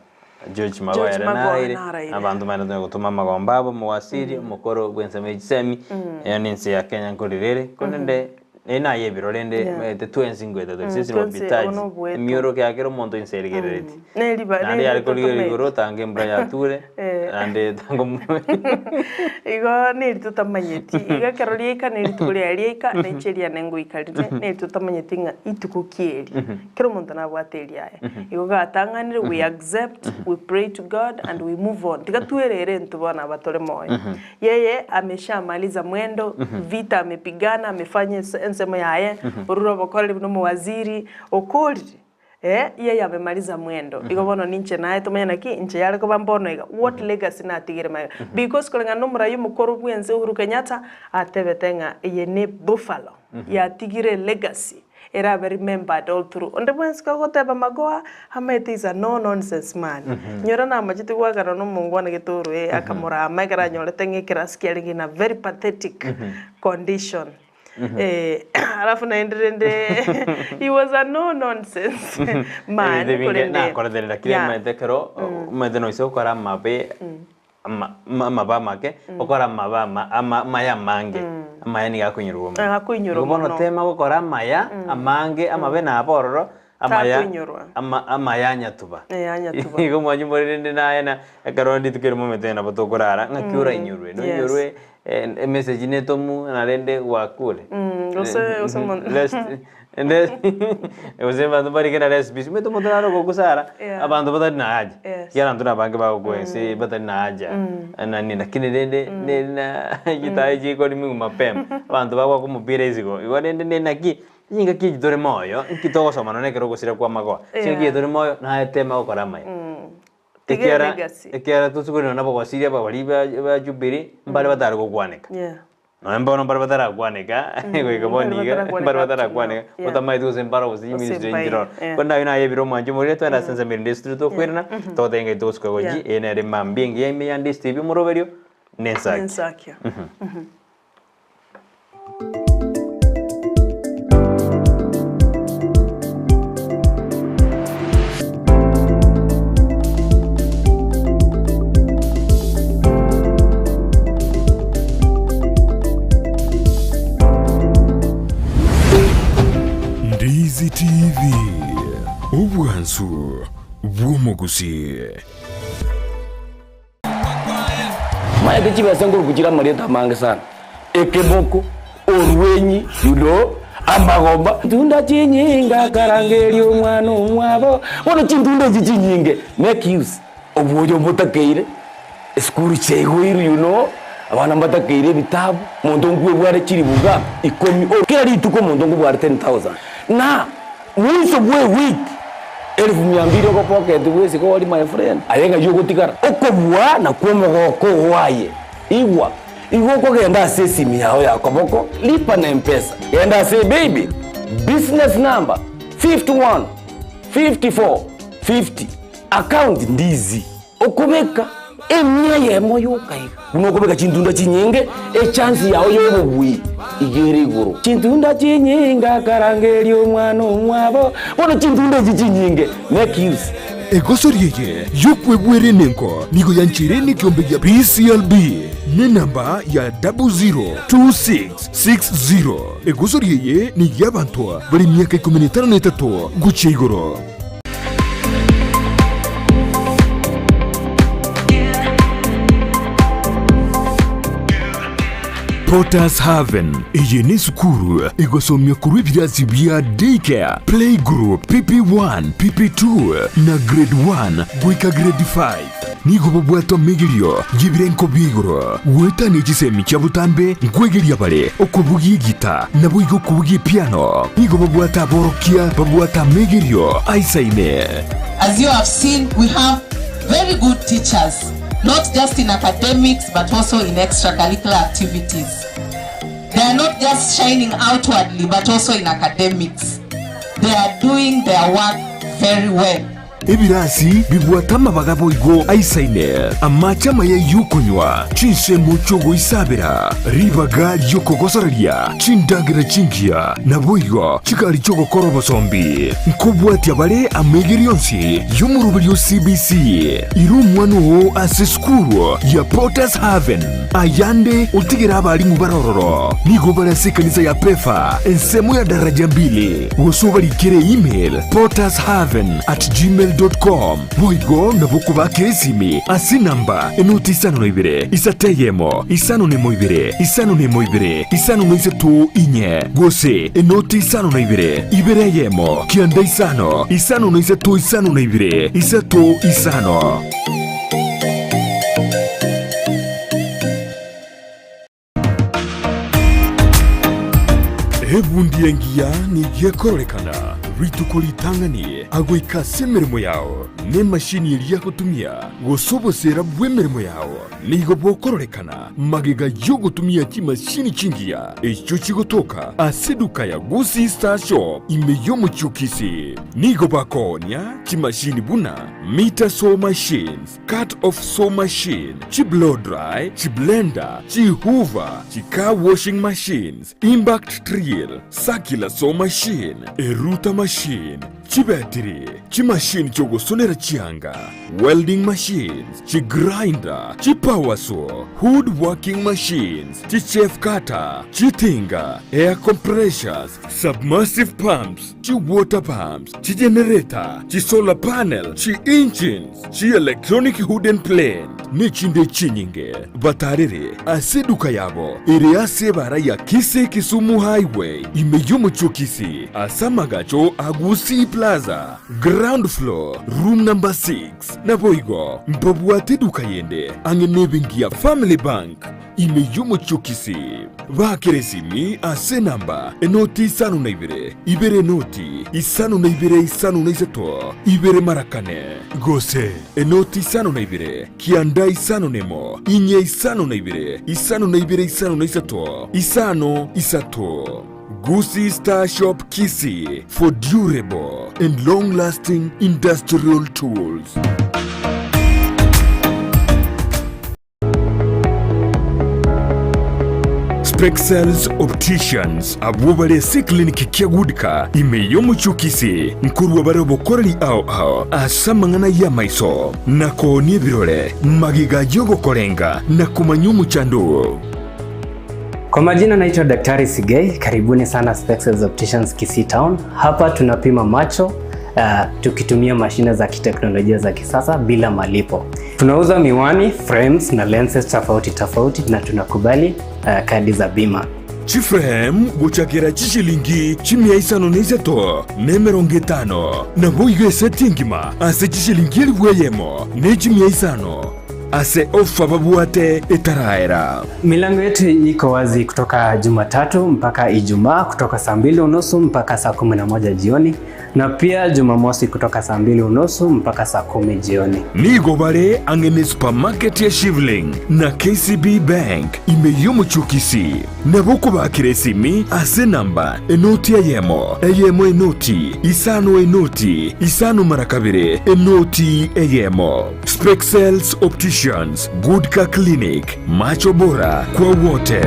George Magwera na abantu mana gutuma magombabo muwasiri mukoro gwensame gisemi yaninse ya Kenya nkorirere konende ena yebirolende te twensingweta to sisi bitaji mioro ke akero monto inserigereti nandi ari koligoro tange mbra ya ture ande tango igo ni tutamanyeti iga kerolieka ni tukulieka na cheria nengo ikarite ni tutamanyeti nga itukukieri kero monto na bwateri aya igo gatanganire we accept we pray to God and we move on tikatuerere ntubona batole moyo yeye ameshamaliza mwendo vita amepigana amefanya nsema yaye ururo bokole no muwaziri okoli yeye amemaliza mwendo igobono ninche naye tumenya ki inche yale ko bambono iga what legacy na tigire ma because kolenga no murayi mukoro bwenze Uhuru Kenyatta atebetenga yene buffalo ya tigire legacy era very remembered all through onde bwenska goteba magoa hamete is a no nonsense man nyora na majiti gwagara no mungwana gituru akamura amagara nyorete ngikira skialing in a very pathetic condition alafu naendelende he was a no nonsense man na koredela kile mtekero medeno iso kora mabe maba make okora maba maya mange amaya ni gakunyurwo bono tema gukora maya amange amabe na bororo amaya nyatuba igo mwanyu morinde naye na karondi tukero momete na botokorara ngakiura inyurwe no inyurwe message netomu na rende wakule bantu bari kena recipes meto motara ko kusara abantu batari na haja yara ntuna bange ba kwese batari na haja na nina kinende nena yitaje ko limu mapem abantu bakwa kumupira izigo iwarende nena ki inga ki dore moyo kitoko soma no nekero gusira kwa mago singi dore moyo na tema okora mai Ekiara tusuko na bako siria ba bali ba jubiri mbale batara ko kwanika no mbono mbale batara kwanika ko ikaboniga mbale batara kwanika utamai tu sembara usi ministry njiro kona ina yebiro manje muri to na senza mirinde distrito kwirna to tenga tusuko goji ene re mambingi yemi yandi stv moroberio Ensakia Obusu Gusii. Maede chibesenguru kugira marieta mange sana. Ekeboko, orwenyi, amagomba. Tunda chinyinga karangeri omwana omwabo. Wono chintunda chinyinge. Make use. Obuojo botakeire. Skuru chego abana mbatakeire bitabu. Mondongwe bware chiri buga. Ikomi. Kila rituko mondongo bware 10,000. Na mwiso bwe week. 1200 ko pocket wese ko wali my friend ayenga yugo tikara okobwa na kuomo ko waye igwa ko genda sesimi yao ya koboko lipa na mpesa genda say baby business number 51 54 50 account Ndizi okubeka emya yemo yokai unokubeka chintunda chinyinge chance yao yobubwi igere guru chintunda chinyinga karangeri omwana omwabo wono chintunda chinyinge make use Egosoriye yokwebwere nenko nigo yanchireni kiombe ya PCLB ne namba ya 002660 egosoriye ni yabantoa bari myaka 13 guche igoro. Potters Haven iyi ni sukuru igosomya kuri ibirasi bya daycare playgroup PP1 PP2 na grade 1 gwika grade 5 nigo bobwato migilio gibirenko bigoro wetani igisemi cyabutambe ngwegeria bare okubugi gita nabuigo kubugi piano nigo bobwata borokia bobwata migilio aisaine. As you have seen, we have very good teachers, not just in academics but also in extracurricular activities. They are not just shining outwardly but also in academics. They are doing their work very well. Ebirasi bibwatama bagabo igo aisaine amachama ya yukonywa chinse muchogo isabira ribaga yokogosoraria chindagira chingia naboigo chikari chogo korobo sombi nkobwati abare amegirionsi yomurubyo CBC irumwano aseskuru ya Potters Haven ayande utigira abari mubarororo nigo barasekanisa ya ensemo ya daraja 2 wosobari kire email pottershaven@gmail.com boigo nabuku bakesimi asinamba enoti 52 isateyemo isanonemo 2 isanonemo 2 isanonemo 3 gose enoti 52 ibereyemo kianda isano isanonemo 3 isanonemo 2 isato isano. Ebundiengia ni yekorekana ritukolitangani agoika semeremo yao ne mashini ya kutumia gosobosera bwemeremo yao nigo bokorekana magega yogotumia chimashini chingia echo chigotoka aseduka ya Gusii Star Shop imeyomo chukisi nigo bakonya chimashini buna meter saw machines, cut off saw machine, chi blow dry, chi blender, chi hoover, chi car washing machines, impact drill, circular saw machine, eruta machine, chi battery, chi machine chogo sonera chianga, welding machines, chi grinder, chi power saw, hood working machines, chi chef cutter, chi tinga, air compressors, submersive pumps, chi water pumps, chi generator, chi solar panel, chi engines, chi electronic hood and plane, nechinde chinyinge, batarere, aseduka yabo, ere asebara ya Kisii Kisumu Highway, imeyomo chukisi, asamagacho Gusii Plaza, ground floor, room number 6, naboigo, mbabuate duka yende, angenebingia Family Bank, imeyomo chukisi, vakeresimi ase namba, enoti isano na ibere noti, isano na isato, ibere marakane, gose, enoti isano na kianda isano nemo, inye isano na isano na isano na isano isato. Gusii Star Shop Kisii for durable and long-lasting industrial tools. Spexels Opticians abubare si kliniki kiagudika imeyomo chukisi nkuru wabare bokorali ao asamangana ya maiso nako ni birole magiga yogo korenga na kumanyumu chandu. Kwa majina naitwa Daktari Sigei, karibuni sana Spexels Opticians Kisii Town. Hapa tunapima macho tukitumia mashine za kiteknolojia za kisasa bila malipo. Tunauza miwani, frames na lenses tofauti na tunakubali kadi za bima. Chiframe guchakira chishilingi chimia isano neiseto nemeronge tano na boige setingima ase chishilingi elibweyemo ne chimia isano ase ofa babuate etaraera. Milango yetu iko wazi kutoka Jumatatu mpaka Ijumaa kutoka saa 2:30 mpaka saa 11 jioni, na pia Jumamosi kutoka saa 2:30 mpaka saa 10 jioni. Nigo bare angene supermarket ya Shivling na KCB Bank imeyomo chukisi na boko bakire simi ase namba enoti eyemo enoti isano marakabire enoti eyemo. Spexels Opticians, Goodka Clinic, macho bora kwa wote.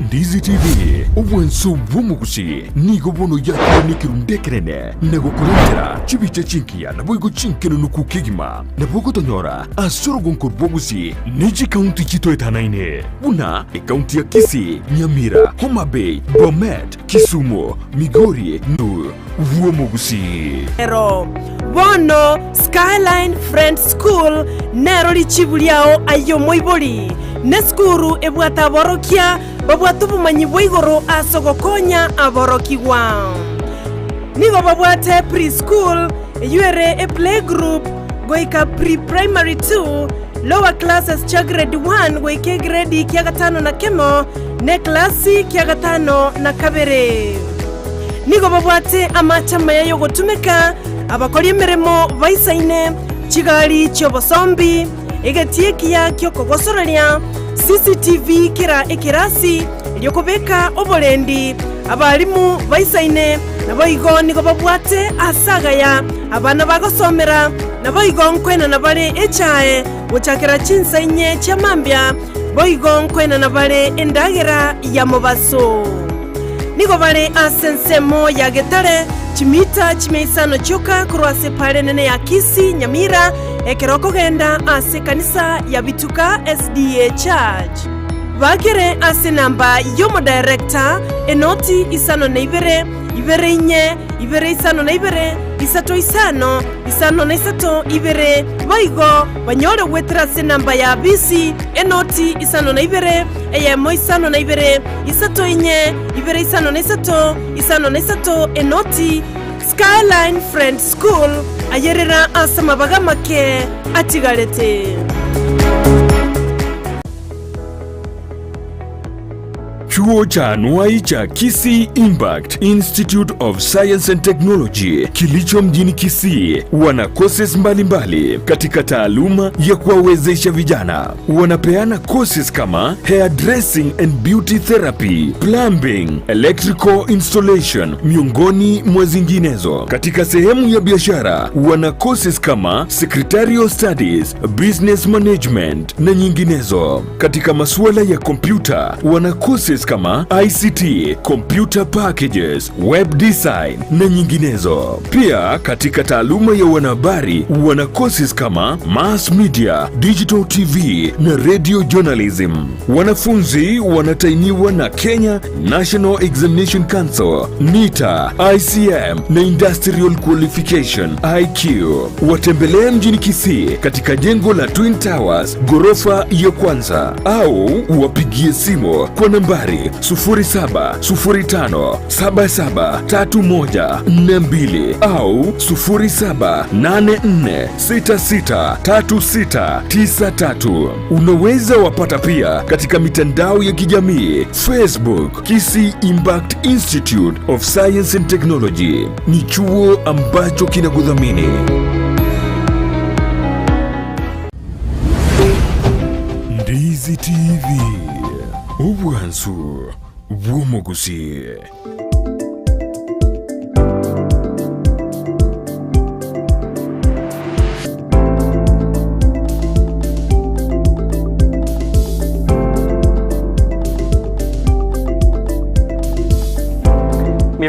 Ndizi TV, ubwensu bumugusi, nigo bono ya nikirundekerene, nego kurentera, chibiche chinkia, na boigo chinkeno nukukigima, na bogo tonyora, asoro gonko bogusi, niji kaunti chito etanaine, una, kaunti ya Kisii, Nyamira, Homa Bay, Bomet, Kisumu, Migori, nu, uomugusi. Bono Skyline Friends School nerori chibuliao ayo moibori neskuru ebwata borokia babwatu bumanyi bwigoro asogokonya aborokigwa nigo babwate preschool yuere a playgroup goika pre-primary 2 lower classes cha grade 1 goike grade kia gatano na kemo ne klasi kia gatano na kabere nigo babwate amachama yayo gotumeka abakora emirimo baisaine kigali cy'obosombi egatiekia kyokogosororia CCTV kira ekirasi lyokobeka oborendi abalimu baisaine naboigo nigo babwate asagaya abana bagosomera naboigo nkwena nabale echae gochakira chinsainye cyamambya boigo nkwena nabale endagera ya mobaso nigo bale asensemo ya getare chimita chimeisano choka kurwase pale nene ya Kisii Nyamira ekiroko genda ase kanisa ya Bituka SDA Church bakere ase namba yomo director enoti isano na ibere inye ibere isano na ibere isato isano na isato ibere baigo banyore wetra ase namba ya BC enoti isano na ibere eyemo isano na ibere isato inye ibere isano na isato enoti Skyline Friends School ayerera asama bagamake atigarete. Chuo cha anuai cha Kisii Impact Institute of Science and Technology kilicho mjini Kisii wana courses mbalimbali katika taaluma ya kuwawezesha vijana. Wanapeana courses kama hairdressing and beauty therapy, plumbing, electrical installation, miongoni mwa zinginezo. Katika sehemu ya biashara wana courses kama secretarial studies, business management na nyinginezo. Katika masuala ya kompyuta wana courses kama ICT, computer packages, web design na nyinginezo. Pia katika taaluma ya wanahabari wana courses kama mass media, digital TV na radio journalism. Wanafunzi wanatainiwa na Kenya National Examination Council, NITA, ICM na Industrial Qualification IQ. Watembelee mjini Kisii katika jengo la Twin Towers ghorofa ya kwanza au wapigie simu kwa nambari 0705773142 au 0784663693. Unaweza wapata pia katika mitandao ya kijamii Facebook Kisii Impact Institute of Science and Technology. Ni chuo ambacho kinakudhamini. Ndizi TV, ubwansu bw'omugusi.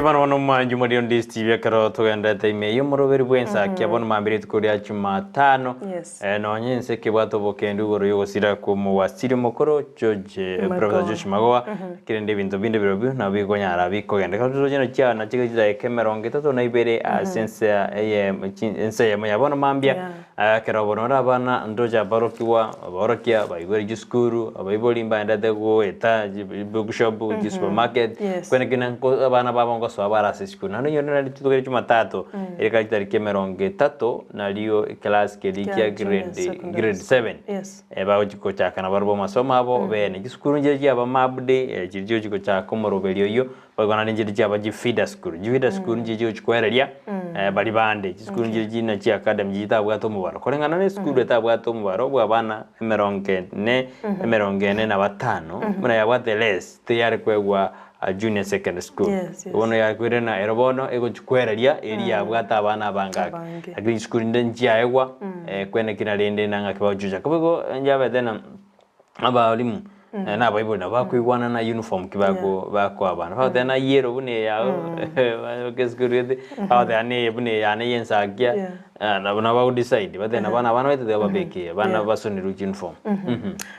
bana bano manju muri Ndizi TV karo tugenda time yo muroberi bw'Ensakia bono mambiri tukuri Jumatano no nyense ke bwato bokendu goro yo sira ko mu wasiri mukoro George Professor Josh Magoa kirende bintu binde birobyo na bigo nyara biko genda kazo jeno cyana kiga kemeronge tato na ibere sense ense ya bono mambia kero bono rabana ndoja barokiwa barokia baigori giskuru abaibolimba ndade go eta bookshop supermarket kwene kina abana babongo so abarase siku nano yona litugere Jumatatu ereka tariki 30 naliyo class kedikia grade 7 ba ujiko chaka na barbo masoma abo bene giskuru nje aba mabde jirjo jiko chaka morobelio yo bagona nje aba jifida skuru nje ujikwereria bali bande giskuru nje jina chi academy jita bwato mubaro kolengana ne skuru eta bwato mubaro bwa bana 45 muna ya bwate less tayari kwegwa junior secondary school wono ya kwirena erobono ego chikwereria eria bwata abana banga agri school ndenjia egwa kwene kinalende nanga kibajuja kubego njabe tena abalimu na bible na bakwigwana na uniform kibago bako abana fa tena yero bune yao keskurede fa ne bune ya ne Ensakia na ba decide batena bana wete babeke bana basoniru uniform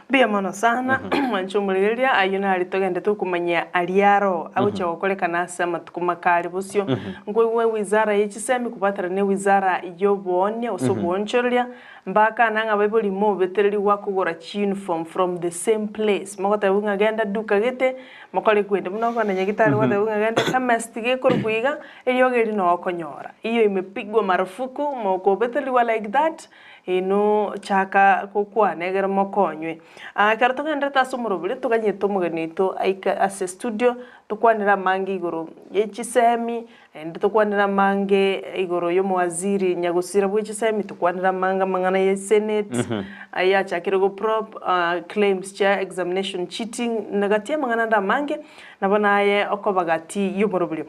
bia mono sana manchumuliria ayuna alitogende tukumanya aliaro abucha gokolekana asema tukumakali busyo ngwe wizara y'ikisemi kubatara ne wizara yobonye osobonchoria mbaka nanga bible mo betereri wakugora uniform from the same place mogota bunga genda duka gete mokole kwende muno kwana nyagitari wata bunga genda kamestige kurkuiga eliyogeri no okonyora iyo imepigwa marufuku moko betereri wa like that ino chaka kokwa negera mokonywe karatoka ndata somorobule tukanyito muganito aika as studio tukwanira mangi igoro y'ikisemi ende tukwanira mange igoro yo muwaziri nyagusira bw'ikisemi tukwanira manga mangana ya senate aya chakirego prop claims cha examination cheating negatia mangana nda mange nabona ye okobagati y'umorobule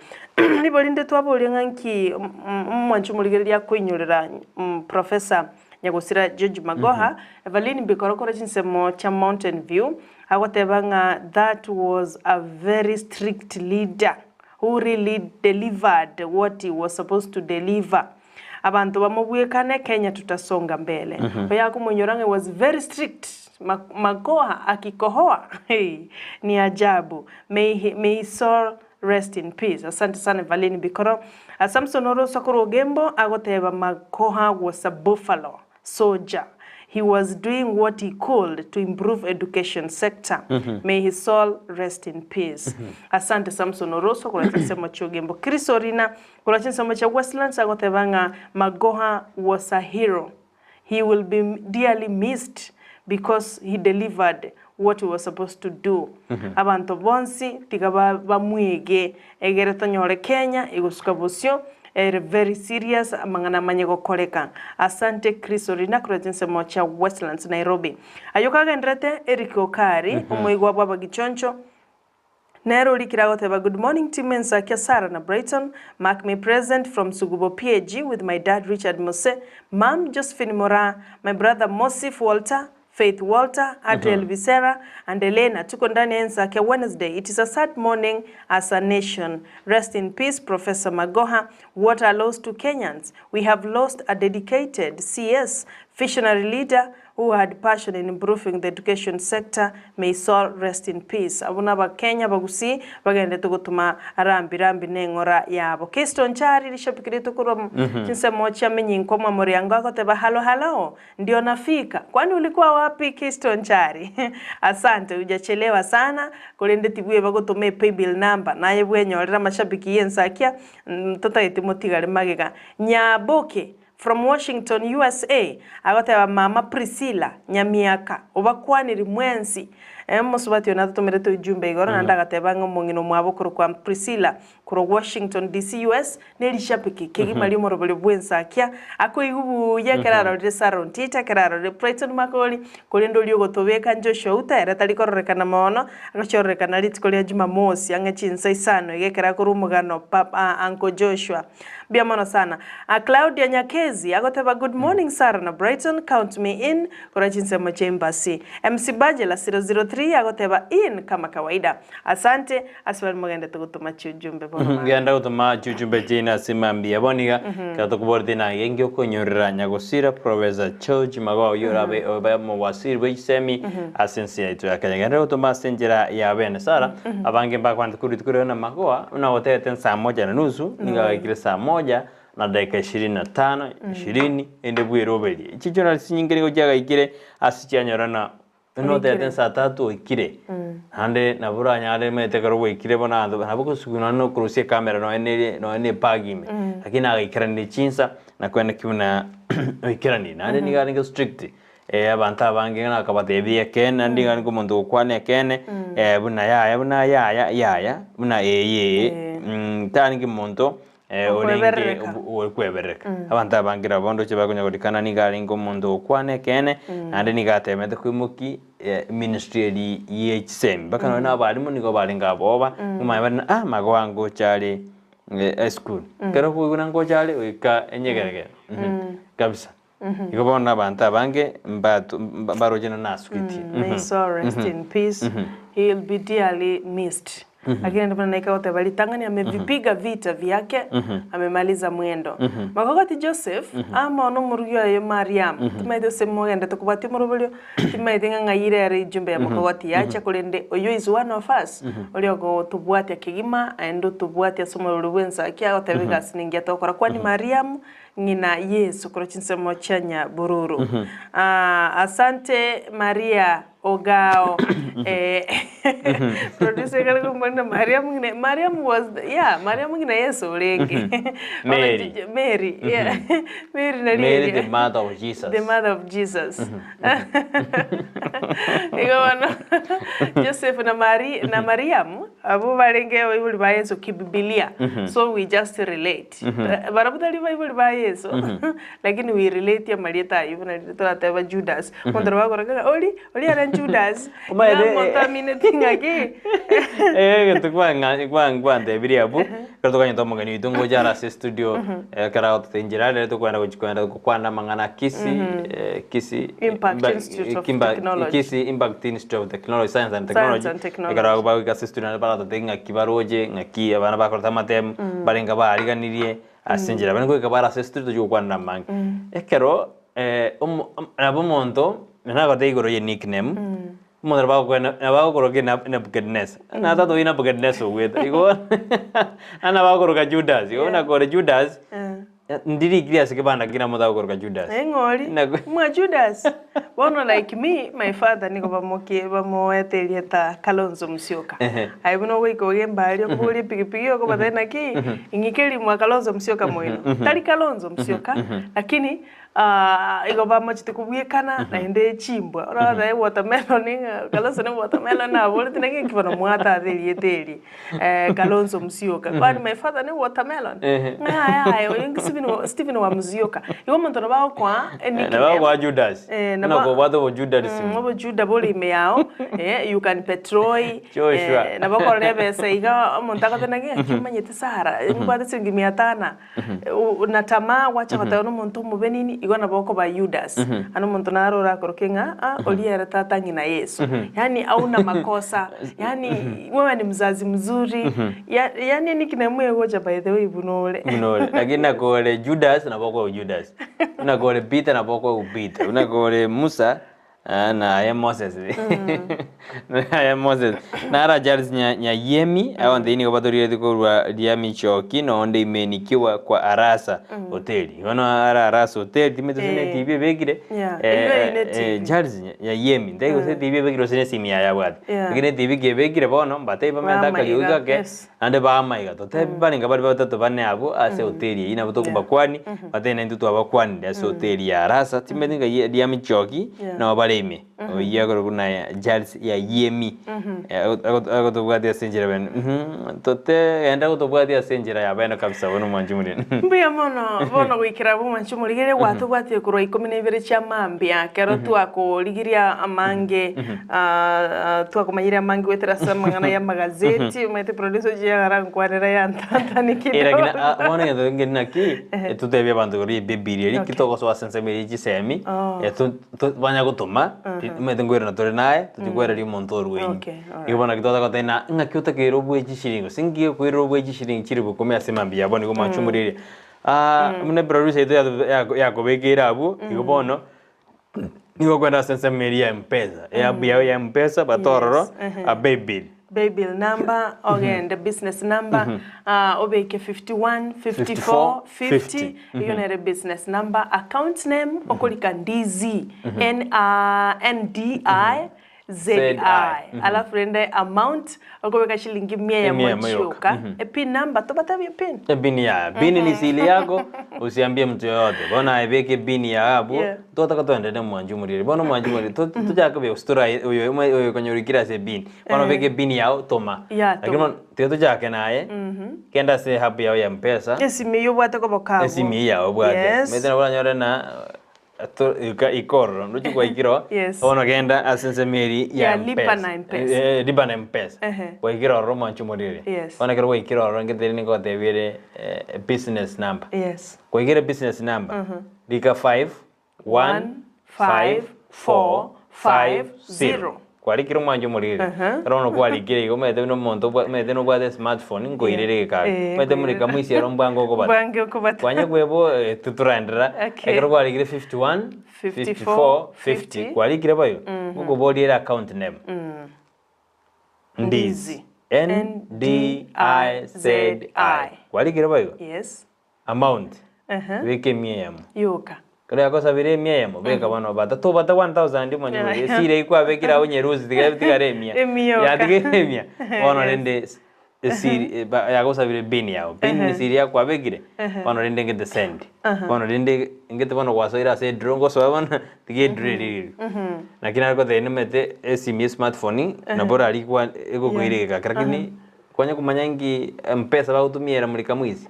nibolinde twabole nganki mwanchumuligeria kwinyurira professor Nyagusira George Magoha Evelyn bikorokora chinsemo cha Mountain View agotebanga that was a very strict leader who really delivered what he was supposed to deliver abantu bamubwekane Kenya tutasonga mbele oya kumonyoranga was very strict Magoha akikohoa ni ajabu may his soul rest in peace. Asante sana Evelyn Bikoro. Samson Oro Sakoro Gembo agoteba Magoha was a buffalo soldier. He was doing what he could to improve education sector. May his soul rest in peace. Asante Samson Oroso kwa chinsemo chogembo. Chris Orina kwa chinsemo cha Westlands agotebanga Magoha was a hero. He will be dearly missed because he delivered what he was supposed to do. Abantu bonsi tigaba bamwege egere tonyore Kenya igusuka busyo very serious amangana manyego koleka. Asante Chris Orina kwa chinsemo cha Westlands Nairobi. Ayoka gendrete Eric Okari umuigwa baba gichoncho Nero Likiragoteba. Good morning team Ensakia Sarah na Brighton. Mark me present from Sugubo PAG with my dad Richard Mose, mom Josephine Mora, my brother Mosif Walter, Faith Walter, Adriel Visera, and Elena. Tuko ndani Ensakia Wednesday. It is a sad morning as a nation. Rest in peace, Professor Magoha. What a loss to Kenyans. We have lost a dedicated CS, visionary leader who had passion in improving the education sector. May soul rest in peace. Abuna ba Kenya bagusi bagende tugutuma rambi nengora yabo. Kesto nchari lishapikiri tukuro chinsemo cha menyinkwa mwamori yangu akoteba halo ndio nafika. Kwani ulikuwa wapi Kesto nchari? Asante hujachelewa sana. Kolende tibuye bagotume pay bill number. Naye bwenyorera mashabiki Ensakia mtoto itimotigale magega. Nyaboke from Washington, USA, agoteba mama Priscilla Nyamiaka obakwaniri mwensi musubati ona tumerete ujumbe igoro nanda gateba ngomongino mwabokoro kwa Priscilla kuro Washington DC US nelishapiki kegi mali morobele bwensakia ako igubu yakeraro de Saron Tita keraro de Brighton Makoli kolendo lyogo tobeka Joshua uta era talikorrekana mono agachorrekana litikolia Jumamosi angachinsa isano igekera ko rumugano papa Uncle Joshua biamono sana. Claudia Nyakezi agoteba good morning Sarah na Brighton, count me in kura chinsemo cha embassy. MC Bajela 003 3 agoteba in kama kawaida. Asante aswali mugende tugutuma chujumbe bono. Ngenda gutuma chujumbe jina simambia boniga katukuborte na yengi okonyorera nyagosira Professor George Mago yorabe oba mo wasiri wisemi asensi itu yakanyagenda gutuma senjera ya bene sara abange mbakwanza kuri na magoa una hotete saa 1:30 ningagikire saa 1 na dakika 25 20 ende bwiroberi iki journal sinyingere go jagayikire asicyanyorana no tete saa 3 ikire hande nabura nyale mete karo ikire bona nabuko suguna no kurusie kamera no ene pagime lakini agikira ni chinsa na kwenda kiuna ikirani nande nigaringa strict abantu abange na kabatebye ken andi ngani ko muntu kwane ken buna ya buna tani ki muntu olinge okwebereka abantu abangira bondo chibakunya kodikana nigaringa muntu kwane ken andi nigatemete kwimuki ministry YHSM bakana na abalimu niko balinga boba umaya magwango chali school kero kuiguna ngo chali wika enyegerege kabisa iko bona abantu abange mbarojena naswiti may so rest in peace. He'll be dearly missed. Lakini ndipo naika wote walitangani amevipiga vita vyake, amemaliza mwendo. Makokati Joseph ama ono murugyo ya Mariam tumaide semo yende tukubati murubulyo tumaide ngayire ari jumbe ya makokati yacha kulende oyo is one of us olio go tubwati akigima endo tubwati asomo rubenza akia otabiga siningia tokora kwani Mariam ngina Yesu kurochinse chanya bururu. Asante Maria Ogao. Producer kala kumbana Mariam was Mariam ngina Yesu lenge. Mary. Yeah. Mary the mother of Jesus. The mother of Jesus. Ikawana Joseph na Mariam abo balenge Bible ba Yesu kibibilia. So we just relate. Barabudali Bible ba Yesu. Lakini we relate ya Marieta ibuna tutateba Judas. Mondra bakora oli ara Judas. Montamine tingaki. Kwa Biblia hapo. Kato kanya tomo ngani tungo jara se studio kara otenjira to kwenda kukwana mangana Kisii Impact Institute of Technology. Kisii Impact Institute of Technology Science and Technology. Kara ba ka studio na para tenga kibaroje ngaki abana bakora tamatem barenga ba ariganirie asenjira bana ko kabara se studio yo kwana mang. Ekero abo monto na ko te igoro ye nickname mother ba ko na ba ko ke na bukedness na ta to ina bukedness with igo ana ba ko ka Judas yo na ko Judas ndiri krias ke bana kina mother ko ka Judas ngori mwa Judas bono like me my father niko bamoetelia ta Kalonzo Musyoka aibuno we ko gembali ko ri pigipigi ko badena ki ingikeli mwa Kalonzo Musyoka moino tali Kalonzo Musyoka lakini iko ba machite kubuyekana na ende chimbwa ora da watermelon Kalonzo ne watermelon na bole tinenge kibano mwata ateli Kalonzo Musyoka kwani my father ne watermelon Stephen wa Musyoka iko muntu na ba kwa Judas na ko wado Judas mo Juda bole meao you can petrol na ba ko lebe saiga muntu ka tinenge kimanyete sahara ngwate singi 500 na tamaa wacha wataona muntu mubenini igona boko ba Judas ano muntu narora korokenga oliera tatangi na Yesu yani hauna makosa yani wewe ni mzazi mzuri yani nikinemwe goja by the way bunole lakini na kole Judas na boko Judas na kole Peter na boko Peter na kole Musa na ya Moses na ya Moses na ara Charles nya Yemi awande ini kobatori ko Yemi choki no onde imenikiwa kwa Arasa hoteli wana Arasa hoteli timeto sene TV begire Charles nya Yemi ndego se TV begire sene simia ya bwat begire TV ge begire bono batei bamenda kaliuga ke ande ba maiga to te baninga bali batatu bane abo ase hoteli ina buto kubakwani batena ndutu abakwani ase hoteli ya Arasa timetinga Yemi choki na bale ime oya kuna Charles ya Yemi agotobwatia senjira ben tote enda gotobwatia senjira ya beno kabisa bono manjumuri mbiya bono gwikira bo manjumuri gere gwatobwatie kuro 12 cia mambia kero twako ligiria amange twako mayira amange wetera samangana ya magazeti umete producer jia arankwarera ya ntantani kido era bona yendo ngena ki tutebya bantu gori bibiri kitoko so asense meri gisemi banya gutuma metengwira na tore nae tutigwera ri monto rwenyi ibona kitota ko tena nga kyuta kero bweji shiringo singi kwero bweji shiringo chiri bukome asemambi yabone ko machumurire mune producer yetu ya kobekera abu igobono nigo kwenda sensa meria ya mpesa ya mpesa batororo a baby number again the business number obeke 51 54 50 iyo na business number account name okolika Ndizi NDI ZI alafu rende amount okobeka shilingi 100 ya mwachoka pin number tobatabia pin ni sili yako usiambie mtu yote bona aibeke pin ya abu tota twende mwanju murire bona mwanju murire tujaka be ustura oyo konyurikira se pin bona beke pin yao toma lakini teto jake naye kenda se happy yao ya mpesa esimi yo bwate ko bokabo esimi yao bwate metena bora nyore na ikoro nduchi kwa ikiro ono genda asense meri ya lipa na mpesa kwa ikiro romo nchumurire ona kero kwa ikiro ro ngete ni ko tebire business number kwa ikiro business number lika 5154550 kwa likiro mwanjo murire rono kwa likire igo mete no monto mete no bwa smartphone ngo irere ka mete muri kamwisi ero mbango ko bat kwanye kwebo tuturandira ekero kwa likire 51 54 50 kwa likire bayo ugo body account name Ndizi NDIZI kwa likire bayo amount weke miemu yoka kaya kosa bire miemo beka bano bata 1000 mwanyo sire ikwa bekira onyeruzi tigaremia ya tigaremia ono rende siri ya kosa bire bin yao bin ni siri yakwa bekire ono rende ngete send ono rende ngete bano kwasoira se drongo so bana tige dreri na kina ko de mete SMS smartphone na bora alikuwa ego kuireka lakini kwanya kumanyangi mpesa ba utumia mulika mwizi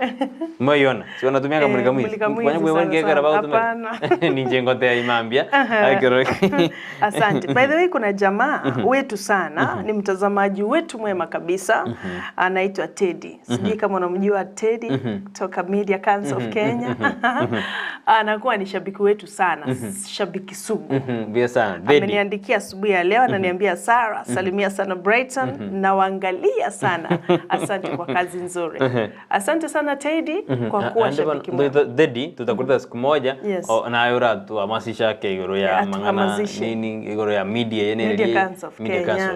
moyona si unatumia kama mulika mwizi kwanya kwenge kara ba utumia ni jengo te imambia asante by the way kuna jamaa wetu sana ni mtazamaji wetu mwema kabisa anaitwa Teddy sijui kama unamjua Teddy kutoka Media Council of Kenya anakuwa ni shabiki wetu sana shabiki sugu bia sana ameniandikia asubuhi ya leo ananiambia Sarah salimia sana Brighton na waangalia sana asante kwa kazi nzuri asante sana Teddy kwa kuwa shabiki mwema Teddy tutakuta siku moja na ayora tu amasisha ke igoro ya mangana nini igoro ya media Council of Kenya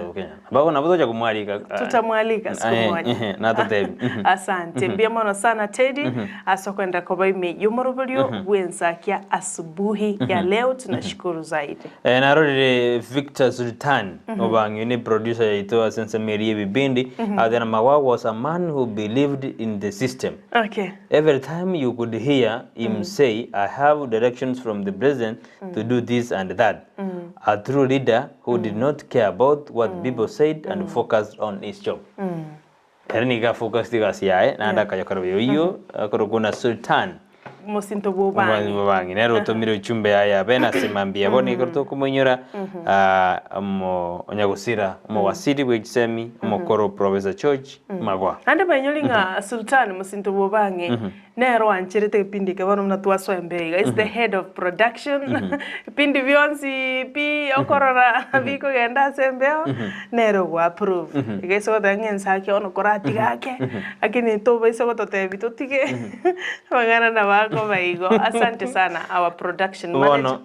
bako nabotoja kumwalika tutamwalika siku moja na totebi asante bia mono sana Teddy asokwenda kwa ime yomorobolio Ensakia asubuhi ya leo tunashukuru zaidi narore Victor Sultan obangi ni producer yaito Sense Mary Bibindi Adena Mawa was a man who believed in the system. Every time you could hear him say, I have directions from the president to do this and that. A true leader who did not care about what people said and focused on his job. Ernika focus digasiae na anda kayokarwe iyo korokuna Sultan Mosinto Bobangi nero tomiro chumbe ya bena semambia boni korto kumonyora mo onyagusira mo wasiri bwejisemi mo koro province church magwa ande banyolinga Sultan Mosinto Bobangi nero ancherete pindi ke bano mnatwaso embega is the head of production pindi vionsi pi okorora biko genda sembeo nero wa approve igeso dangen saki ono korati gake akini to beso gotote bitotike bagana na bako baigo asante sana our production manager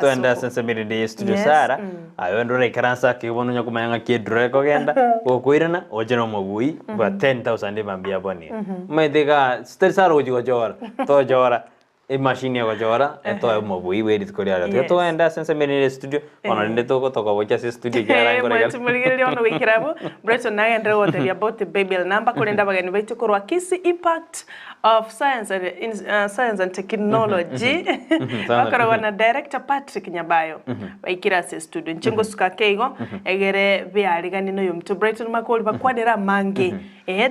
tuenda Sense Mary studio Sara ayo ndo rekeransa ke bono nyakumanga ke dreko genda okoirana ojeno mobui ba 10000 mambia boni medega stersaro ujigo jora to jora e machine ya jora to mobui we dit korea to enda Sense Mary studio ono rende to ko bocha se studio kera ngore tumulire ono wikirabo Brighton na endre wote about the baby number kulenda bagani baitu korwa Kisii impact of science and technology wakara wana director Patrick Nyabayo baikira se studio nchengo sukakeigo egere bearigani no yumto Brighton makoli bakwanera mange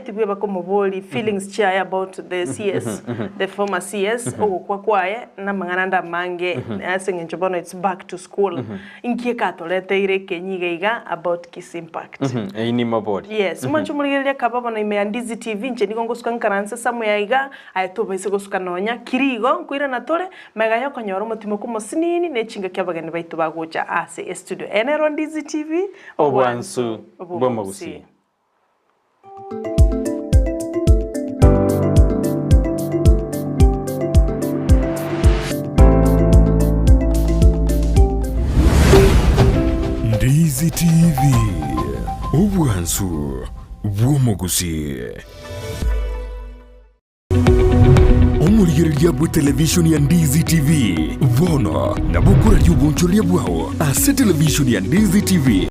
tibwe bakomoboli feelings chair about the CS the former CS kwa kwae na mang'ana mange asenge nchobono it's back to school inkie katoleteire kenyigaiga about Kisii impact ini mabodi yes mancho muligeria kababa na ime Ndizi TV nche niko ngosuka nkaranse samu yaiga ayetoba ise gosuka nonya kirigo kwira na tole mega yoko nyoro mutimo kumosinini nechinga kyabagani baitu bagocha ase studio enero Ndizi TV obwansu boma Gusii. Ndizi TV obwansu bw'omu Gusii. Omurigereria bwa television ya Ndizi TV bono na bukura ry'ubunchoria bwao ase television ya Ndizi TV